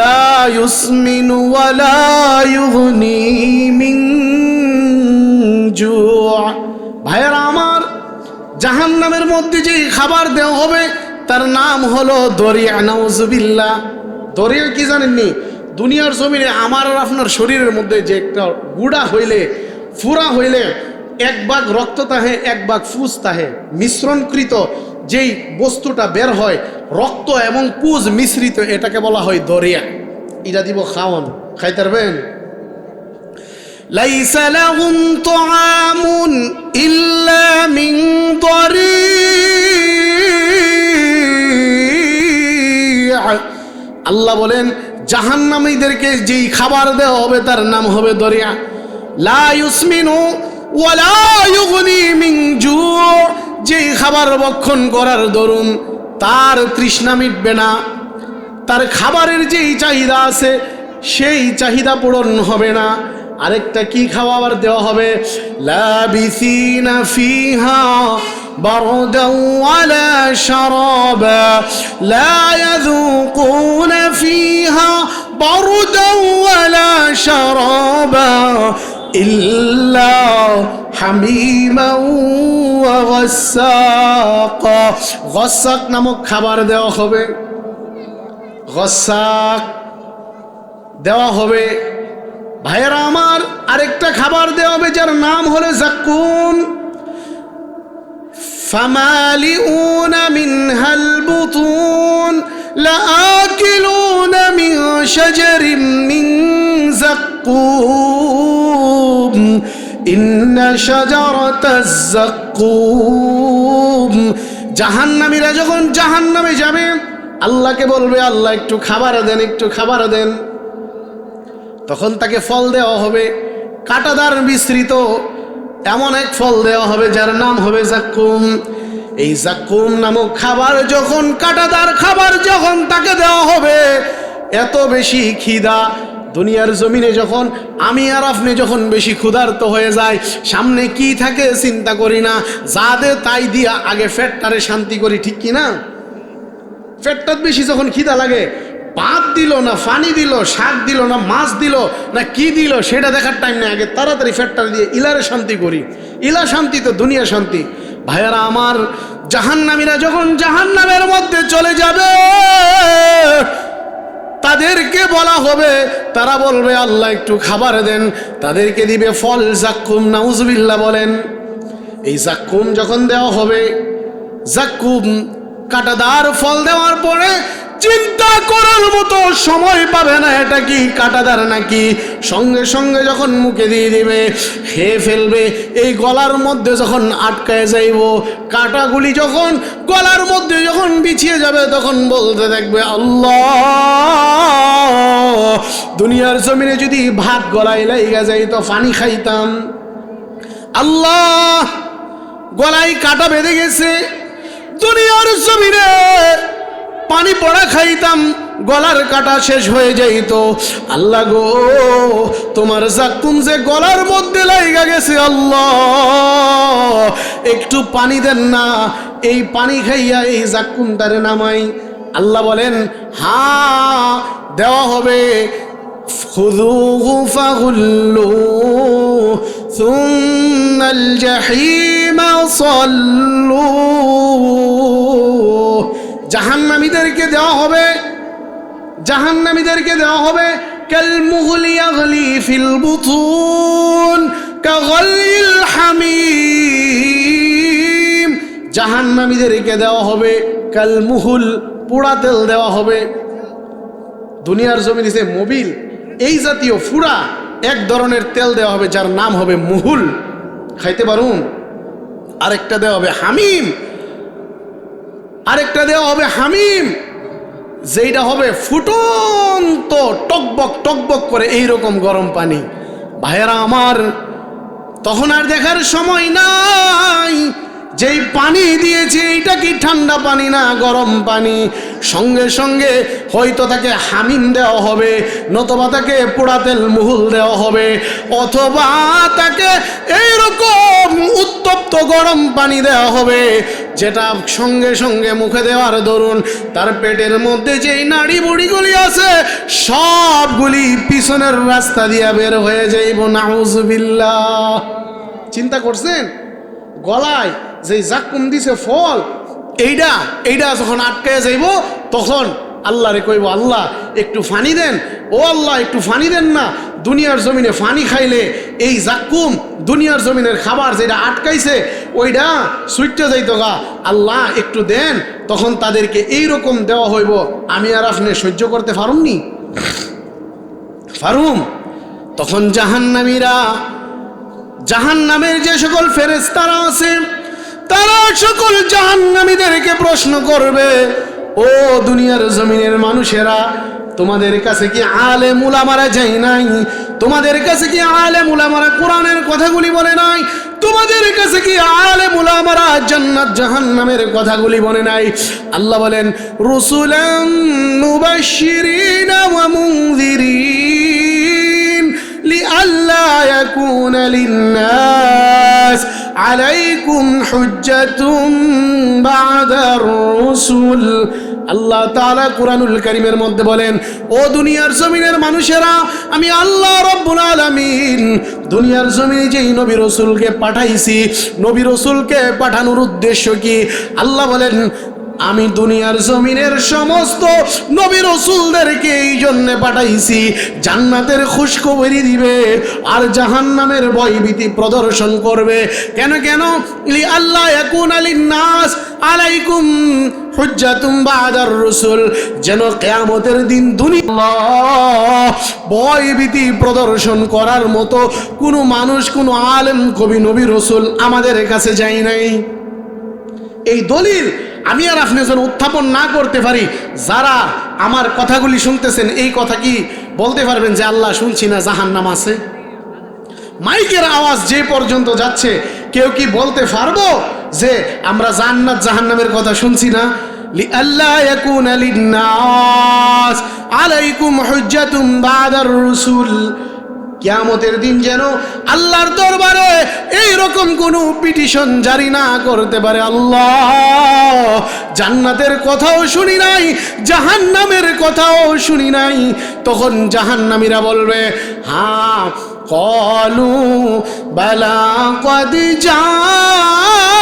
লা ইউসমিনু ওয়া লা ইউগনি মিন জু'। ভাইরা আমার, জাহান্নামের মধ্যে যে খাবার দেওয়া হবে তার নাম হলো দরিয়া। নাউজুবিল্লাহ। দরিয়া কি জানেননি? দুনিয়ার জমিনে আমার আর আপনার শরীরের মধ্যে যে একটা গুড়া হইলে, ফুরা হইলে, এক ভাগ রক্ত তাহে, এক ভাগ ফুস তাহে, মিশ্রণকৃত যেই বস্তুটা বের হয়, রক্ত এবং পুজ মিশ্রিত, এটাকে বলা হয় দরিয়া। এটা দিব খাওয়ান, খাইতে পারবেন? লাইসা লাহুম তুআমুন ইল্লা মিন দরিয়া। আল্লাহ বলেন জাহান্নামীদেরকে যেই খাবার দেওয়া হবে তার নাম হবে দরিয়া। লা ইউসমিনু ওয়ালা ইউগনি মিন জু। যেই খাবার ভক্ষণ করার দরুন তার তৃষ্ণা মিটবে না, তার খাবারের যেই চাহিদা আছে সেই চাহিদা পূরণ হবে না। আরেকটা কি খাবার দেওয়া হবে? লাবিসিনা ফিহা বারদান ওয়ালা শারাবা লা ইয়াযুকুনা ফিহা বারদান ওয়ালা শারাবা ইল্লা হামিমান ওয়া গাসসাক। গাসসাক নামক খাবার দেওয়া হবে, গাসসাক দেওয়া হবে। ভাইয়েরা আমার, আরেকটা খাবার দেওয়া হবে যার নাম হলো যাক্কুম। ফামালিউনা মিনহাল বুতুন লাআকিলুনা মিন শাজারিন মিন যাক্কুম ইন্না শাজারাতাজ যাক্কুম। জাহান্নামীরা যখন জাহান্নামে যাবে আল্লাহকে বলবে, আল্লাহ একটু খাবার দেন, একটু খাবার দেন। তখন তাকে ফল দেওয়া হবে, কাঁটাদার মিশ্রিত এমন এক ফল দেওয়া হবে যার নাম হবে যাক্কুম। এই যাক্কুম নামক খাবার যখন, কাঁটাদার খাবার যখন তাকে দেওয়া হবে, এত বেশি খিদা, দুনিয়ার জমিনে যখন আমি আর আপনি যখন বেশি ক্ষুধার্ত হয়ে যায়, সামনে কি থাকে চিন্তা করি না, যা দে তাই দিয়া আগে পেটটারে শান্তি করি, ঠিক কি না? পেটটার বেশি যখন খিদা লাগে, ভাত দিল না পানি দিল, শাক দিল না মাছ দিল না কি দিল সেটা দেখার টাইম নেই, আগে তাড়াতাড়ি পেটটা দিয়ে ইলারে শান্তি করি। ইলা শান্তি তো দুনিয়া শান্তি। ভাইয়েরা আমার, জাহান্নামীরা যখন জাহান্নামের মধ্যে চলে যাবে তাদেরকে বলা হবে, তারা বলবে আল্লাহ একটু খাবার দেন, তাদেরকে দিবে ফল যাক্কুম। নাউজুবিল্লাহ বলেন। এই যাক্কুম যখন দেওয়া হবে, যাক্কুম কাঁটাদার ফল দেওয়ার পরে চিন্তা করার মতো সময় পাবে না এটা কি কাঁটাদার নাকি, সঙ্গে সঙ্গে যখন মুখে দিয়ে দিবে খেয়ে ফেলবে। এই গলার মধ্যে যখন আটকায় যাইব, কাঁটাগুলি যখন গলার মধ্যে যখন বিছিয়ে যাবে, তখন বলতে দেখবে আল্লাহ, দুনিয়ার জমিনে যদি ভাত গলায় লাইগা যাইতো পানি খাইতাম, আল্লাহ গলায় কাঁটা বেঁধে গেছে, দুনিয়ার জমিনে পানি পড়া খাইতাম, গলার কাটা শেষ হয়ে যাইত, আল্লাহ গো তোমার যাক্কুম যে গলার মধ্যে লাইগা গেছে, আল্লাহ একটু পানি দেন না, এই পানি খাইয়া এই যাক্কুমটারে নামাই। আল্লাহ বলেন হ্যাঁ দেওয়া হবে। খুযুহু ফাগুল্লুহু সুম্মাল জাহিমা সাল্লুহু। জাহান্নামীদেরকে দেওয়া হবে, জাহান্নামীদেরকে দেওয়া হবে কাল মুগলি ইয়াগলি ফিল বুতুন কাগালিল হামিম। জাহান্নামীদেরকে দেওয়া হবে কাল মুহুল, পোড়া তেল দেওয়া হবে। দুনিয়ার জমিনে যে মোবিল, এই জাতীয় ফুরা এক ধরনের তেল দেওয়া হবে যার নাম হবে মুহুল, খাইতে পারুন। আরেকটা দেওয়া হবে হামিম, আরেকটা দেওয়া হবে হামিম, যেইটা হবে ফুটন্ত টকবক টকবক করে এইরকম গরম পানি। ভাইয়েরা আমার, তখন আর দেখার সময় নাই যেই পানি দিয়েছে এইটা কি ঠান্ডা পানি না গরম পানি। সঙ্গে সঙ্গে হয়তো তাকে হামিম দেওয়া হবে, নতুবা তাকে পোড়া তেল মুহুল দেওয়া হবে, অথবা তাকে এইরকম উত্তপ্ত গরম পানি দেওয়া হবে, যেটা সঙ্গে সঙ্গে মুখে দেওয়ার দরুন তার পেটের মধ্যে যেই নাড়ি বুড়িগুলি আছে সবগুলি পিছনের রাস্তা দিয়ে বের হয়ে যাইব। নাউজুবিল্লাহ। চিন্তা করছেন, গলায় যে যাক্কুম দিছে ফল, এইটা যখন আটকে যাইব তখন আল্লাহরে কইব, আল্লাহ একটু ফানি দেন, ও আল্লাহ একটু ফানি দেন না, দুনিয়ার জমিনে ফানি খাইলে এই জাক্কুম দুনিয়ার জমিনের খাবার যেটা আটকাইছে ওইটা সুইটটা যাইতো গা, আল্লাহ একটু দেন। তখন তাদেরকে এই রকম দেওয়া হইব, আমি আর আপনি সহ্য করতে পারুমনি, ফারুম। তখন জাহান্নামীরা, জাহান্নামের যে সকল ফেরেশতারা আছে তারা সকল জাহান্নামীদেরকে প্রশ্ন করবে, ও দুনিয়ার জমিনের মানুষেরা, তোমাদের কাছে কি আলেম উলামারা যায় নাই? তোমাদের কাছে কি আলেম উলামারা কোরআনের কথাগুলি বলে নাই? তোমাদের কাছে কি আলেম উলামারা জান্নাত জাহান্নামের কথাগুলি বলে নাই? আল্লাহ বলেন, রুসুলাম মুবাশশিরিনা ওয়া মুনযিরিন লিআল্লা ইয়াকুনা লিন্নাস আলাইকুম হুজ্জাতুম বা'দার রুসুল। আল্লাহ তাআলা কুরআনুল কারীমের মধ্যে বলেন, ও দুনিয়ার জমিনের মানুষেরা, আমি আল্লাহ রাব্বুল আলামিন দুনিয়ার জমিনে যেই নবী রাসূলকে পাঠাইছি, নবী রাসূলকে পাঠানোর উদ্দেশ্য কি? আল্লাহ বলেন, আমি দুনিয়ার জমিনের সমস্ত নবী রাসূলদেরকে এই জন্য পাঠাইছি জান্নাতের খুশখবরি দিবে আর জাহান্নামের ভয়ভীতি প্রদর্শন করবে। কেন কেন? লি আল্লাহ ইয়াকুনা লিন্নাস আলাইকুম হুজ্জাতুম বা'দার রাসূল, যেন কিয়ামতের দিন দুনিয়া ভয়ভীতি প্রদর্শন করার মতো কোনো মানুষ, কোনো আলেম, কবি, নবী, রাসূল আমাদের কাছে যায় নাই। এই দলিল আমি আর আপনি যেন উত্থাপন না করতে পারি, যারা আমার কথাগুলি শুনতেছেন এই কথা কি বলতে পারবেন যে আল্লাহ শুনছি না, জাহান্নাম আছে? মাইকের আওয়াজ যে পর্যন্ত যাচ্ছে কেউ কি বলতে পারবো যে আমরা জান্নাত জাহান্নামের কথা শুনছি না? লিআল্লা ইয়াকুনা লিন্নাস আলাইকুম হুজ্জাতুম বা'দার রাসূল, কিয়ামতের দিন যেন আল্লাহর দরবারে এইরকম কোনো পিটিশন জারি না করতে পারে। আল্লাহ, জান্নাতের কথাও শুনি নাই, জাহান্নামের কথাও শুনি নাই। তখন জাহান্নামীরা বলবে, হ্যাঁ, ক্বালু বালা ক্বাদ জাআনা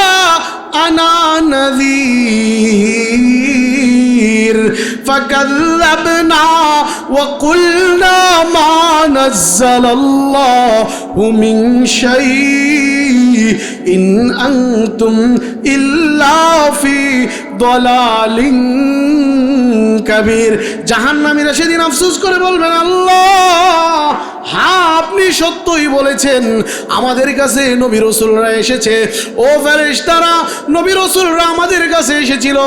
নাযীর ফাকাযযাবনা ওয়া কুলনা মা নাযালাল্লাহু মিন শাইইন আনতুম ইল্লা ফি দালালিন কাবীর। জাহান্নামীরা সেদিন আফসোস করে বলবেন, আল্লাহ, হ্যাঁ আপনি সত্যই বলেছেন, আমাদের কাছে নবী রাসূলরা এসেছে, ও ফেরেশতারা, নবী রাসূলরা আমাদের কাছে এসেছিল,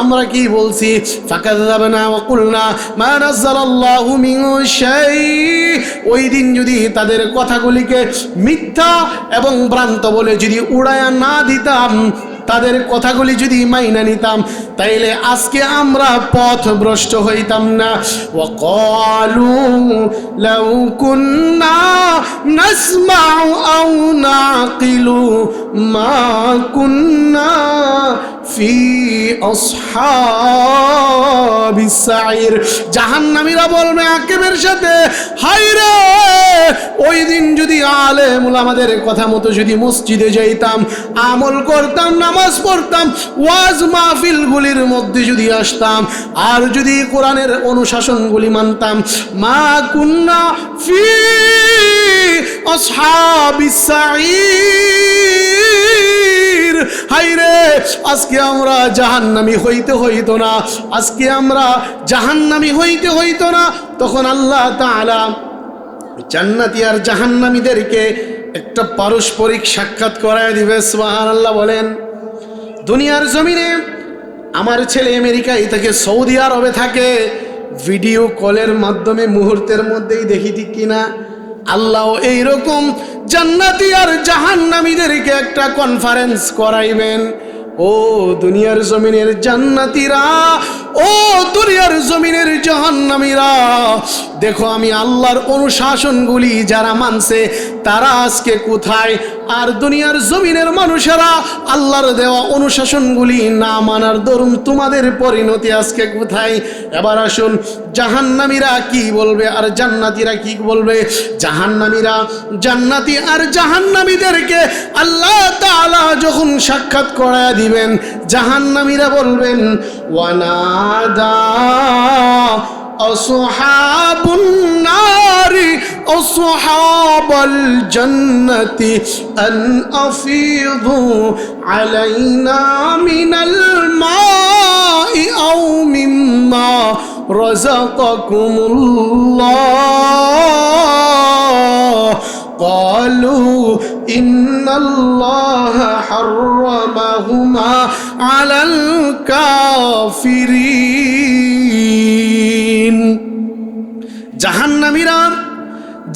আমরা কি বলছি? ফাকাযযাবনা ওয়া কুলনা মা নাযালাল্লাহু মিন শাই। ওই দিন যদি তাদের কথাগুলিকে মিথ্যা এবং ভ্রান্ত বলে যদি উড়ায়া না দিতাম, তাদের কথাগুলি যদি মাইনা নিতাম, তাইলে আজকে আমরা পথভ্রষ্ট হইতাম না। ওয়া ক্বালু লাউ কুন্না নাসমাউ আও নাকিলু মা কুন্না ফি আসহাবিস সাইর। জাহান্নামীরা বলবে আকিবের সাথে, হায়রে, ওই দিন যদি আলেম উলামাদের কথা মতো যদি মসজিদে যাইতাম, আমল করতাম, নামাজ পড়তাম, ওয়াজ মাহফিলগুলির মধ্যে যদি আসতাম, আর যদি কোরআনের অনুশাসনগুলি মানতাম, মা কুন্না ফি আসহাবিস সাইর, হায়রে, আজকে আমরা জাহান্নামী হইতে হইতো না, আজকে আমরা জাহান্নামী হইতে হইতো না। তখন আল্লাহ তাআলা জান্নাতি আর জাহান্নামীদেরকে একটা পারস্পরিক সাক্ষাৎ করায় দিবে। সুবহানাল্লাহ বলেন। দুনিয়ার জমিনে আমার ছেলে আমেরিকায় থাকে, সৌদি আরবে থাকে, ভিডিও কলের মাধ্যমে মুহূর্তের মধ্যেই দেখি, ঠিক কিনা? আল্লাহ এইরকম জান্নাতি আর জাহান্নামীদেরকে একটা কনফারেন্স করাইবেন। ও দুনিয়ার জমিনের জান্নাতীরা, ও দুনিয়ার জমিনের জাহান্নামীরা, দেখো আমি আল্লাহর অনুশাসনগুলি যারা মানছে তারা আজকে কোথায়, আর দুনিয়ার জমিনের মানুষেরা আল্লাহর দেওয়া অনুশাসনগুলি না মানার দরুন তোমাদের পরিণতি আজকে কোথায়? এবার আসুন, জাহান্নামীরা কি বলবে আর জান্নাতীরা কি বলবে? জাহান্নামীরা জান্নাতি আর জাহান্নামীদেরকে আল্লাহ তাআলা যখন সাক্ষাৎ করায়া দিবেন, জাহান্নামীরা বলবেন ওয়ানাদা আসহাবুন নারি আসহাবাল জান্নাতি আন আফিদু আলাইনা মিনাল মাই আও মিম্মা রাযাকাকুমুল্লাহ قالوا إن الله حرمهما على الكافرين জাহান্নামীরা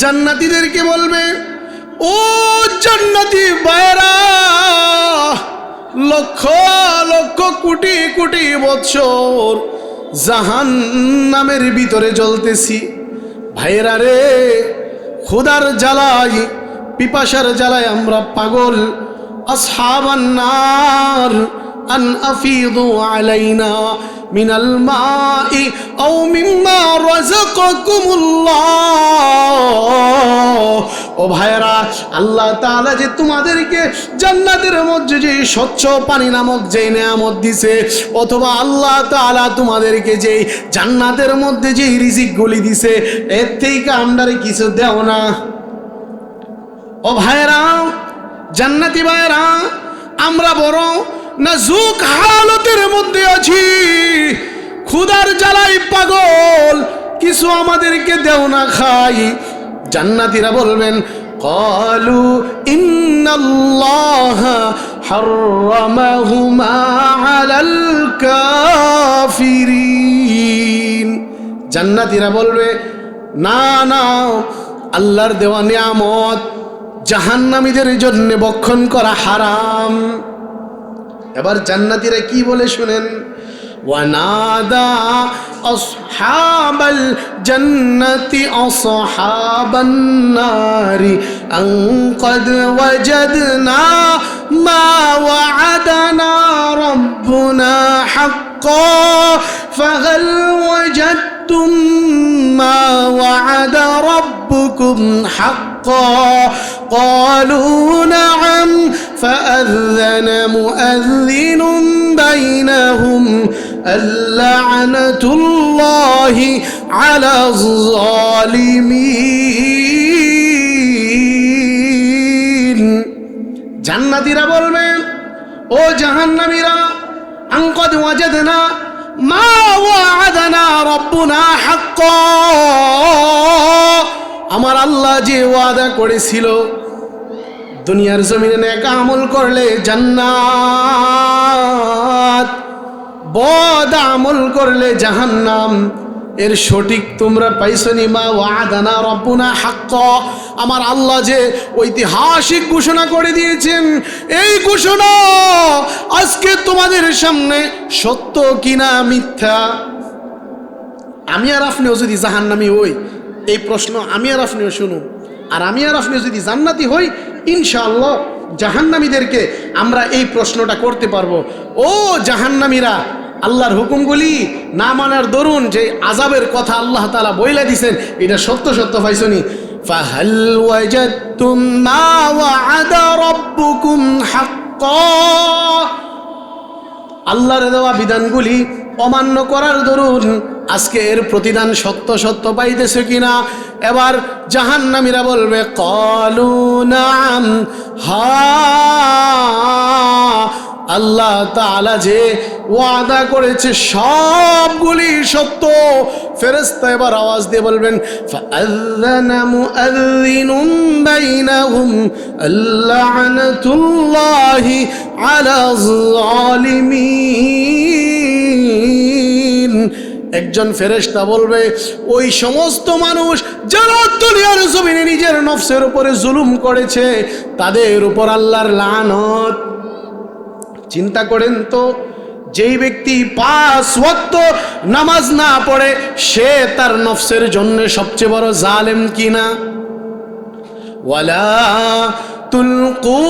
জান্নাতীদেরকে বলবে, ও জান্নাতি ভাইরা, লক্ষ লক্ষ কোটি কোটি বৎসর জাহান্নামের ভিতরে জ্বলতেছি, ভাইরা রে, ক্ষুধার জ্বালায় পিপাসার জ্বালায় আমরা পাগল। আসহাবান নার আন আফিদু আলাইনা মিনাল মাই আও মিম্মা রাযাকাকুমুল্লাহ। ও ভাইরা, আল্লাহ তাআলা যে তোমাদেরকে জান্নাতের মধ্যে যে স্বচ্ছ পানি নামক যে নিয়ামত দিছে, অথবা আল্লাহ তাআলা তোমাদেরকে যে জান্নাতের মধ্যে যে রিজিকগুলি দিছে, এর থেকে আমরারে কিছু দেও না। ও ভাইরা, জান্নাতি ভাইরা, আমরা বড় নাজুক হালতের মধ্যে আছি, ক্ষুধার জ্বালাই পাগল, কিছু আমাদেরকে দেও না খাই। জান্নাতীরা বলবেন ক্বালু ইন্নাল্লাহা হাররামাহুমা আলাল কাফিরিন। জান্নাতীরা বলবে, না না, আল্লাহর দেওয়া নিয়ামত জাহান্নামীদের জন্য ভক্ষণ করা হারাম। এবার জান্নাতীরা কি বলে শুনেন, ওয়ানাদা আসহাবাল জান্নাতি আসহাবান নারি আন ক্বাদ ওয়াজাদনা মা ওয়া'আদানা রাব্বুনা হাক্কান ফাহাল ওয়াজাদতুম মা ওয়া'আদা রাব্বুকুম হাক্কান ক্বালু না'আম فأذن مؤذن بينهم اللعنة الله على الظالمين। জান্নাতীরা বলবে, ও জাহান্নামীরা, আনকাদ ওয়াজাদনা মা ওয়া'আদানা রাব্বুনা হাক্কান, আমার আল্লাহ যে ওয়াদা করেছিল দুনিয়ার জমিনে নেক আমল করলে জান্নাত, বদ আমল করলে জাহান্নাম, এর সঠিক তোমরা পাইছনি। মা ওয়া'আদানা রাব্বুনা হাক্কান, আমার আল্লাহ যে ঐতিহাসিক ঘোষণা করে দিয়েছেন, এই ঘোষণা আজকে তোমাদের সামনে সত্য কিনা মিথ্যা। আমি আর আপনিও যদি জাহান্নামী হই, এই প্রশ্ন আমি আর আপনিও শুনুন, আর আমি আর আপনি যদি জান্নাতি হই, ইনশাআল্লাহ জাহান্নামীদেরকে আমরা এই প্রশ্নটা করতে পারবো, ও জাহান্নামীরা, আল্লাহর হুকুমগুলি না মানার দরুন যে আযাবের কথা আল্লাহ তাআলা বইলা দিয়েছেন, এটা সত্য সত্য পাইছনি? ফাহাল ওয়াজাদতুম মা ওয়া'আদা রাব্বুকুম হাক্কান, আল্লাহর দেওয়া বিধানগুলি অমান্য করার দরুন আজকে এর প্রতিদান সত্য সত্য পাইতেছে কিনা? এবার জাহান্নামীরা বলবে ক্বালু না'আম, হ্যাঁ, আল্লাহ তাআলা যে ওয়াদা করেছে সবগুলি সত্য। ফেরেশতা এবার আওয়াজ দিয়ে বলবেন ফাআযানা মুআযযিনুম বাইনাহুম আল্লা'নাতুল্লাহি আলায যালিমিন। একজন ফেরেশতা বলবে, ওই সমস্ত মানুষ যারা দুনিয়ার জমিনে নিজের নফসের উপরে জুলুম করেছে, তাদের উপর আল্লাহর লানত। চিন্তা করেন তো, যেই ব্যক্তি 5 ওয়াক্ত নামাজ না পড়ে, সে তার নফসের জন্য সবচেয়ে বড় জালেম কিনা? ওয়ালা তুলকু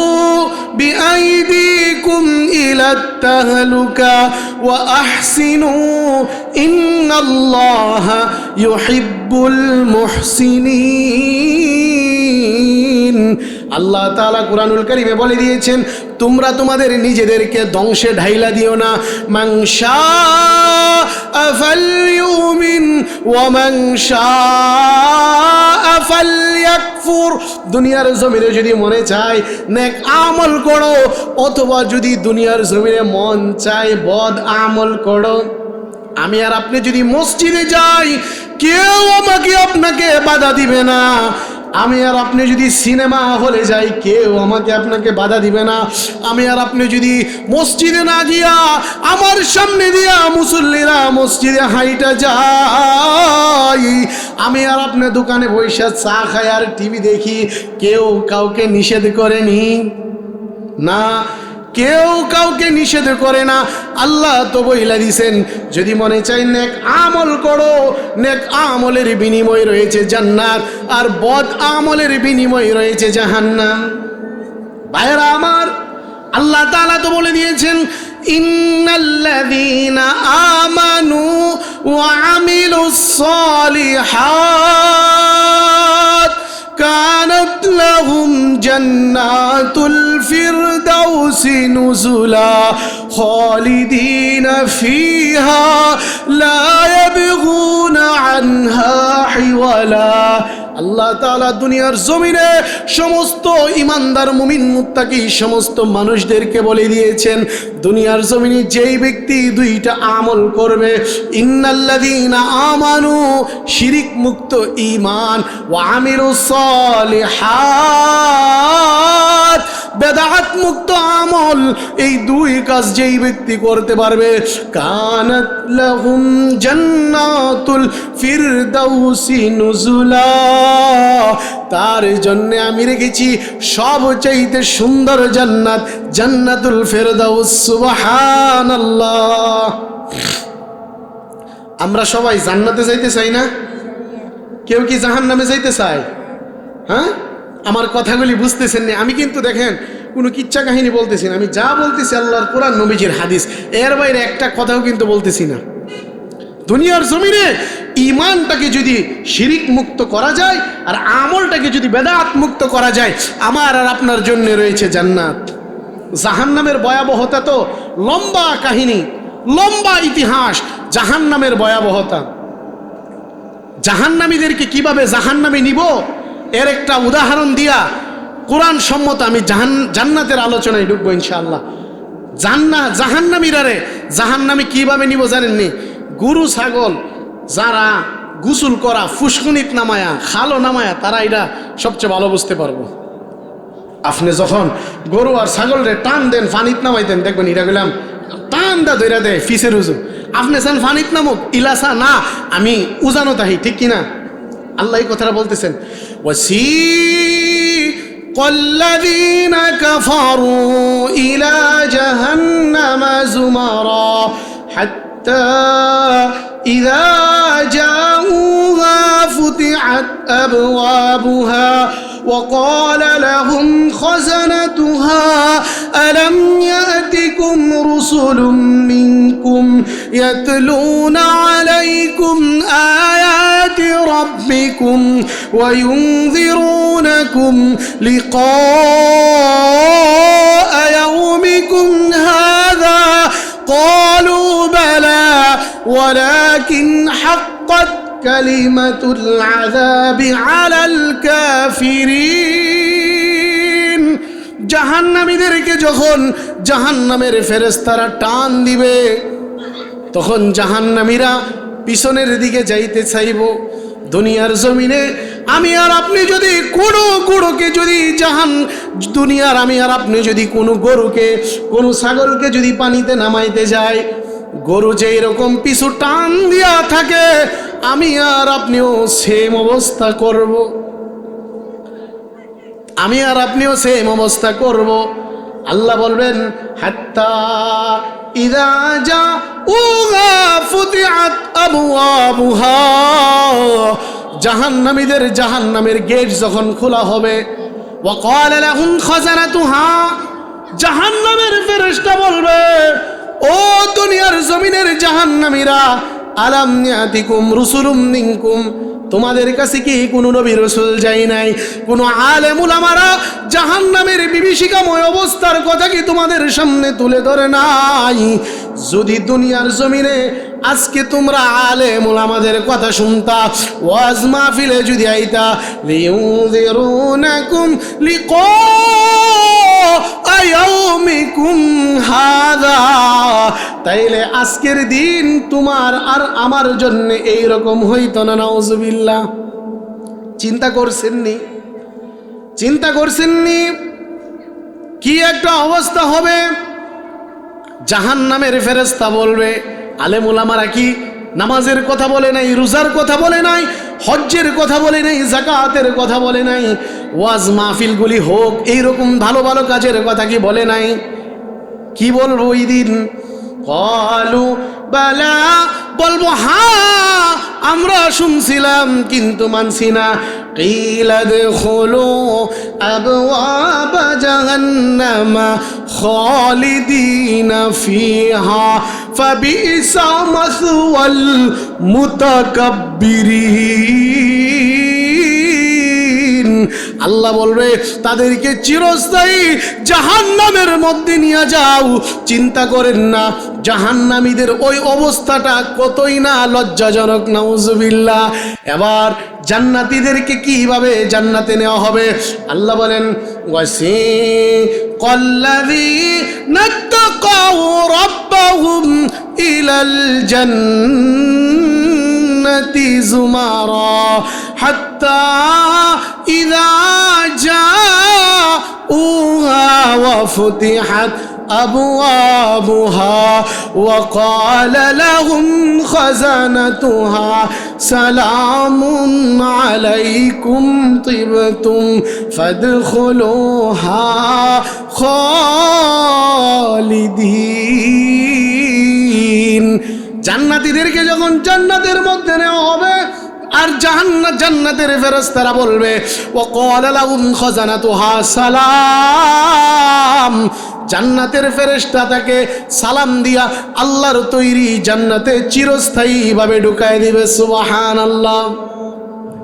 বিআইদিকুম ইলা তাহলুকা ওয়া আহসিনু ইন্নাল্লাহা ইউহিব্বুল মুহসিনিন। আল্লাহ তাআলা কুরআনুল কারীমে বলে দিয়েছেন, তোমরা তোমাদের নিজেদেরকে ধ্বংসে ঢাইলা দিও না। মান শাআ ফালইউমিন ওয়া মান শাআ ফালইয়াকফুর। দুনিয়ার জমিনে যদি মনে চায় নেক আমল করো, অথবা যদি দুনিয়ার জমিনে মন চায় বদ আমল করো। আমি আর আপনি যদি মসজিদে যাই, কেউ আমাকে আপনাকে বাধা দিবে না। আমি আর আপনি যদি সিনেমা হলে যাই, কেউ আমাকে আপনাকে বাধা দিবে না। আমি আর আপনি যদি মসজিদে না গিয়া আমার সামনে দিয়া মুসল্লিরা মসজিদে হাইটা যাই, আমি আর আপনি দোকানে বসে চা খাই আর টিভি দেখি, কেউ কাউকে নিষেধ করেনি না, কেউ কাউকে নিষেধ করে না। আল্লাহ তো বইলা দিছেন, যদি মনে চাই নেক আমল করো, নেক আমলের বিনিময় রয়েছে জান্নাত, আর বদ আমলের বিনিময় রয়েছে জাহান্নাম। ভাইরা আমার, আল্লাহ তাআলা তো বলে দিয়েছেন, ইন্নাল্লাযীনা আমানু ওয়া আমিলুস সালিহাত কানাত লাহুম জান্নাতুল ফিরদাউসি নুজুলা খালিদিনা ফিহা লা ইয়াবগুনা আনহা হিওয়ালা। আল্লাহ তাআলা দুনিয়ার জমিনে সমস্ত ইমানদার মুমিন মুত্তাকি সমস্ত মানুষদেরকে বলে দিয়েছেন, দুনিয়ার জমিনে যেই ব্যক্তি দুইটা আমল করবে, ইন্নাল্লাযীনা আমানু শিরিক মুক্ত ঈমান, ওয়া আমিলুস সালিহাত বেদাত মুক্ত আমল, এই দুই কাজ যেই ব্যক্তি করতে পারবে, কানাত লাহুম জান্নাতুল ফিরদাউসি নুজুলা, তার জন্য আমি রেখেছি সবচাইতে সুন্দর জান্নাত, জান্নাতুল ফিরদাউস। সুবহানাল্লাহ। আমরা সবাই জান্নাতে যাইতে চাই না? কেউ কি জাহান্নামে যাইতে চায়? হ্যাঁ, আমার কথাগুলি বুঝতেছেন না? আমি কিন্তু দেখেন কোনো কিচ্ছা কাহিনী বলতেছি না, আমি যা বলতেছি আল্লাহর কোরআন নবীজির হাদিস, এর বাইরে একটা কথাও কিন্তু বলতেছি না। দুনিয়ার জমিনে ঈমানটাকে যদি শিরিক মুক্ত করা যায় আর আমলটাকে যদি বেদাত মুক্ত করা যায়, আমার আর আপনার জন্য রয়েছে জান্নাত। জাহান্নামের ভয়াবহতা তো লম্বা কাহিনী, লম্বা ইতিহাস জাহান্নামের ভয়াবহতা। জাহান্নামীদেরকে কিভাবে জাহান্নামে নিব এর একটা উদাহরণ দিয়া কোরআন সম্মত আমি জান্নাতের আলোচনায় ঢুকবো ইনশাআল্লাহ। জাহান্নামীরারে জাহান্নামে কিভাবে নিব জানেননি? গরু ছাগল যারা গোসল করা ফুসকুনিত নামায়া খালো নামায়া, তারা এটা সবচেয়ে ভালো বুঝতে পারবো। আপনি যখন গরু আর ছাগলরে টান দেন ফানিত নামাইতেন, দেখবেন এটা গেলাম টান দা ধৈরা দেয় ফিসের উজু। আপনি চান ফানিত নামুক, ইলাসা না, আমি উজানো তাহি, ঠিক কিনা? আল্লাহ এই কথাটা বলতেছেন, ওয়াসিকাল্লাযীনা কাফারু ইলা জাহান্নামা যুমারা হাত্তা ইযা জাউহা ফুতিহাত আবওয়াবুহা وقال لهم خزنتها ألم يأتكم رسل منكم يتلون عليكم آيات ربكم وينذرونكم لقاء يومكم هذا قالوا بلى ولكن حقت কালিমাতুল আযাবি আলাল কাফিরিন। জাহান্নামীদেরকে যখন জাহান্নামের ফেরেশতারা টান দিবে, তখন জাহান্নামীরা পিছনের দিকে যাইতে চাইব। দুনিয়ার জমিনে আমি আর আপনি যদি কোনো গরুকে যদি দুনিয়ার আমি আর আপনি যদি কোনো গরুকে কোনো ছাগলকে যদি পানিতে নামাইতে যাই, গরু যে এরকম পিছু টান দিয়া থাকে, আমি আর আপনিও সেম অবস্থা করব। আমি আর আপনিও সেম অবস্থা করব। আল্লাহ বলবেন, হাত্তা ইযা জাউহা ফুতিহাত আবওয়াবুহা, জাহান্নামীদের জাহান্নামের গেট যখন খোলা হবে, وقال لهم خزنتها জাহান্নামের ফেরেশতা বলবে, ও দুনিয়ার জমিনের জাহান্নামীরা, আলাম ইয়াতিকুম রুসুলুম মিনকুম, তোমাদের কাছে কি কোনো নবী রাসূল যায় নাই? কোনো আলেম উলামারা জাহান্নামের বিভীষিকাময় অবস্থার কথা কি তোমাদের সামনে তুলে ধরে নাই? যদি দুনিয়ার জমিনে আজকে তোমরা আলেম উলামাদের কথা শুনতা, ওয়াজ মাহফিলে যদি আইতা, লিউযিরুনাকুম লিকা ইয়াউমিকুম হাযা, তাইলে আজকের দিন তোমার আর আমার জন্য এই রকম হইতো না। নাউজুবিল্লাহ। চিন্তা করছেননি? চিন্তা করছেননি কি একটা অবস্থা হবে? জাহান্নামের ফেরেশতা বলবে, আলেম উলামারা কি নামাজের কথা বলে নাই, রোজার কথা বলে নাই, হজ্জের কথা বলে নাই, যাকাতের কথা বলে নাই, ওয়াজ মাহফিলগুলি হোক এইরকম ভালো ভালো কাজের কথা কি বলে নাই? কি বলবো ওই দিন? ক্বালু বালা, বলবো হ্যাঁ আমরা শুনছিলাম কিন্তু মানছি না। কিলা দুখুলু আবওয়াবা জাহান্নামা খালিদিনা ফিহা ফাবিসা মাসওয়াল মুতাকাব্বিরিন। আল্লাহ বলবে তাদেরকে চিরস্থায়ী জাহান্নামের মধ্যে নিয়ে যাও। চিন্তা করেন না জাহান্নামীদের ওই অবস্থাটা কতই না লজ্জাজনক। নাউজুবিল্লাহ। এবার জান্নাতীদেরকে কিভাবে জান্নাতে নেওয়া হবে? আল্লাহ বলেন, ওয়াসিকাল্লাযীনা তাকাউ রাব্বাহুম ইলাল জান্নাতি যুমারা হাত্তা ইযা জাউহা ওয়া ফুতিহাত أبوابها وقال لهم خزنتها سلام عليكم طبتم فادخلوها خالدين। জান্নাতীদেরকে যখন জান্নাতের মধ্যে নেওয়া হবে আর জান্নাতের ফেরেশতারা বলবে, ওয়াকালা লাহুম খাজানাতুহা সালাম, জান্নাতের ফেরেশতা তাকে সালাম দিয়া আল্লাহর তৈরি জান্নাতে চিরস্থায়ীভাবে ঢুকায় দিবে। সুবহানাল্লাহ।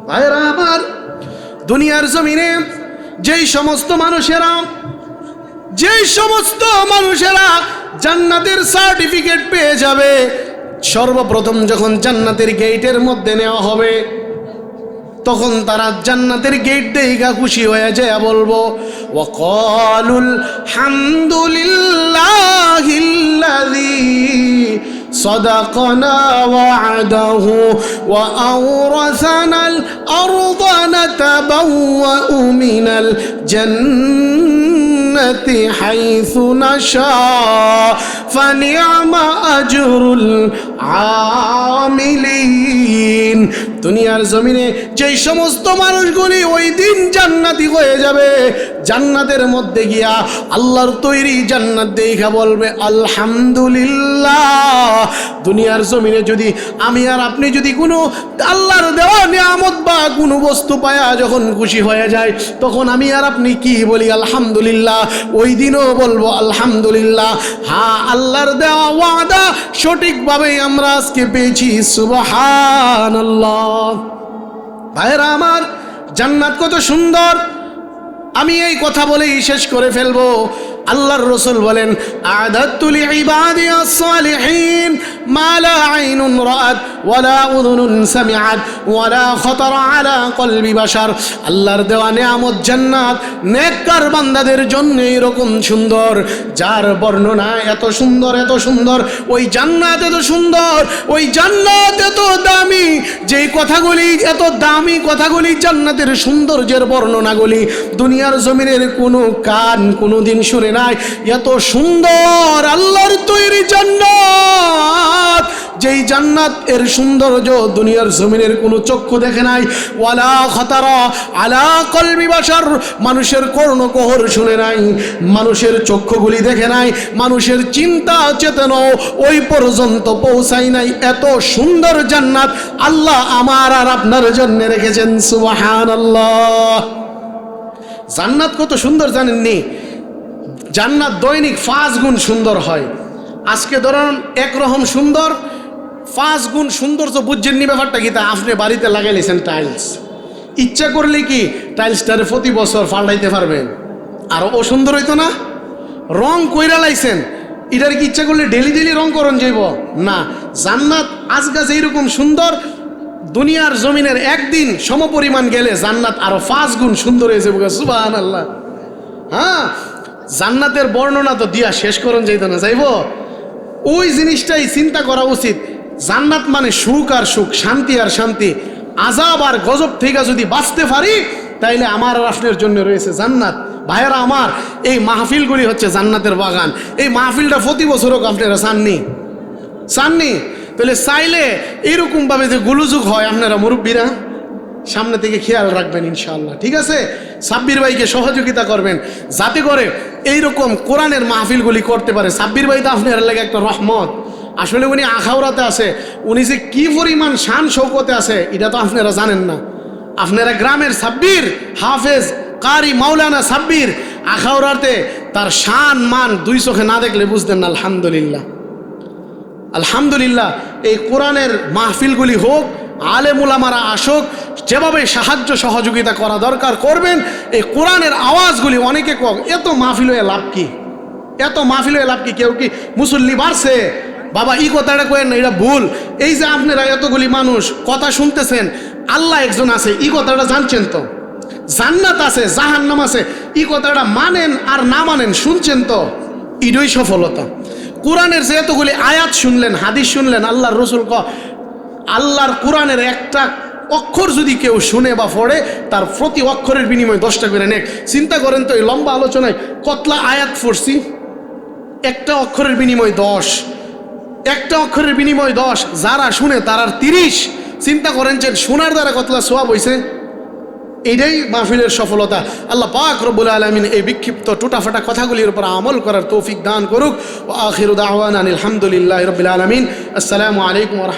ভাইরা আমার, দুনিয়ার জমিনে যেই সমস্ত মানুষেরা জান্নাতের সার্টিফিকেট পেয়ে যাবে, সর্বপ্রথম যখন জান্নাতের গেটের মধ্যে নেওয়া হবে তখন তারা জান্নাতের গেট দেখে খুশি হয়ে যায়, বলবো ওয়াকালুল হামদুলিল্লাহিল্লাযী সাদাকানা ওয়া'দাহু ওয়া আওরাসানাল আরদা নাতাবাওয়াউ মিনাল জান্নাতি হাইসু নাশা ফানি'মা আজরুল আমিলিন। দুনিয়ার জমিনে যেই সমস্ত মানুষগুলি ওই দিন জান্নাতি হয়ে যাবে, জান্নাতের মধ্যে গিয়া আল্লাহর তৈরি জান্নাত দেখা বলবে আলহামদুলিল্লাহ। দুনিয়ার জমিনে যদি আমি আর আপনি যদি কোনো আল্লাহর দেওয়া নিয়ামত বা কোনো বস্তু পায়া যখন খুশি হয়ে যায়, তখন আমি আর আপনি কি বলি? আলহামদুলিল্লাহ। ওই দিনও বলবো আলহামদুলিল্লাহ। হ্যাঁ, আল্লাহর দেওয়া ওয়াদা সঠিকভাবে আমরা আজকে পেয়েছি। সুবহানাল্লাহ। ভাইরা আমার, জান্নাত কত সুন্দর! আমি এই কথা বলেই শেষ করে ফেলবো। আল্লাহর রাসূল বলেন, আ'দাতু লিইবাদিয়াস সালিহিন মা লা আইনুন রাআত ওয়ালা উযুনুন সামিআত ওয়ালা খাতারা আলা কলবি বাশার। আল্লাহর দেওয়া নিয়ামত জান্নাত নেককার বান্দাদের জন্য এরকম সুন্দর, যার বর্ণনা এত সুন্দর, এত সুন্দর, ওই জান্নাত এত সুন্দর, ওই জান্নাত এত দামি, যেই কথাগুলি এত দামি কথাগুলি, জান্নাতের সৌন্দর্যের বর্ণনাগুলি দুনিয়ার জমিনের কোনো কান কোনোদিন শুনে নাই। এত সুন্দর আল্লাহর তৈরি জান্নাত, যেই জান্নাত এর সৌন্দর্য দুনিয়ার জমিনের কোনো চক্ষু দেখে নাই। ওয়ালা খাতারা আলা কলবি বাশার, মানুষের কর্ণকহর শুনে নাই, মানুষের চক্ষুগুলি দেখে নাই, মানুষের চিন্তা চেতনা ওই পর্যন্ত পৌঁছায় নাই। এত সুন্দর জান্নাত আল্লাহ আমার আর আপনার জন্য রেখেছেন। সুবহানাল্লাহ। জান্নাত কত সুন্দর জানেননি? জান্নাত দৈনিক 5 গুণ সুন্দর হয়। আজকে ধরুন একরকম সুন্দর, 5 গুণ সৌন্দর্য বুঝছেননি ব্যাপারটা কি? তা আপনি বাড়িতে লাগাইলেছেন টাইলস, ইচ্ছা করলে কি টাইলসটারে প্রতি বছর পাল্টাইতে পারবেন? আরও অসুন্দর হইতো না? রং কইরা লাইছেন, এটার কি ইচ্ছা করলে ডেলি ডেলি রং করন যাইব না। জান্নাত আজগাছ এইরকম সুন্দর, দুনিয়ার জমিনের একদিন সমপরিমাণ গেলে জান্নাত আরো 5 গুণ সুন্দর হয়ে যাবে। সুবহানাল্লাহ। হ্যাঁ, জান্নাতের বর্ণনা তো দিয়া শেষ করুন যাইতো না, যাইব? ওই জিনিসটাই চিন্তা করা উচিত। জান্নাত মানে সুখ আর সুখ, শান্তি আর শান্তি। আযাব আর গজব থেকে যদি বাঁচতে পারি তাইলে আমার আর আপনার জন্য রয়েছে জান্নাত। ভাইয়েরা আমার, এই মাহফিলগুলি হচ্ছে জান্নাতের বাগান। এই মাহফিলটা প্রতি বছর হোক, আপনারা চাননি? তাহলে চাইলে এইরকমভাবে যে গোলযোগ হয়, আপনারা মুরব্বীরা সামনে থেকে খেয়াল রাখবেন ইনশাআল্লাহ, ঠিক আছে? সাব্বির ভাইকে সহযোগিতা করবেন যাতে করে এইরকম কোরআনের মাহফিলগুলি করতে পারে। সাব্বির ভাই তো আপনার লাগে একটা রহমত। আসলে উনি আখাউরাতে আছে, উনি যে কি পরিমাণ শান শৌকতে আছে এটা তো আপনারা জানেন না। আপনারা গ্রামের সাব্বির, হাফেজ কারি মাওলানা সাব্বির, আখাউরাতে তার শান মান 2 চোখে না দেখলে বুঝতেন না। আলহামদুলিল্লাহ, আলহামদুলিল্লাহ। এই কোরআনের মাহফিলগুলি হোক, আলেম উলামারা আসুক, যেভাবে সাহায্য সহযোগিতা করা দরকার করবেন। এই কোরআনের আওয়াজগুলি অনেকে এত মাহফিল হয়ে লাভ কি? এত মাহফিল হয়ে লাভ কি? কেউ কি মুসল্লি বাড়ছে? বাবা এই কথাটা কয়েন না, এটা ভুল। এই যে আপনারা এতগুলি মানুষ কথা শুনতেছেন, আল্লাহ একজন আছে, এই কথাটা জানছেন তো? জান্নাত আছে, জাহান্নাম আছে, এই কথাটা মানেন আর না মানেন, শুনছেন তো? এটাই সফলতা। কোরআনের যে এতগুলি আয়াত শুনলেন, হাদিস শুনলেন, আল্লাহর রসুল আল্লাহর কোরআনের একটা অক্ষর যদি কেউ শুনে বা পড়ে, তার প্রতি অক্ষরের বিনিময়ে 10টা করে নেক। চিন্তা করেন তো, এই লম্বা আলোচনায় কতলা আয়াত পড়ছি, একটা অক্ষরের বিনিময় 10, একটা অক্ষরের বিনিময় 10, যারা শুনে তার আর 30। চিন্তা করেন যে শোনার দ্বারা কতলা সওয়াব হইছে। এইটাই মাহফিলের সফলতা। আল্লাহ পাক রব্বুল আলামিন এই বিক্ষিপ্ত টুটাফাটা কথাগুলির উপর আমল করার তৌফিক দান করুক। ওয়া আখিরু দাওয়ানা আলহামদুলিল্লাহি রাব্বিল আলামিন। আসসালামু আলাইকুম ওয়া রাহমাতুল্লাহ।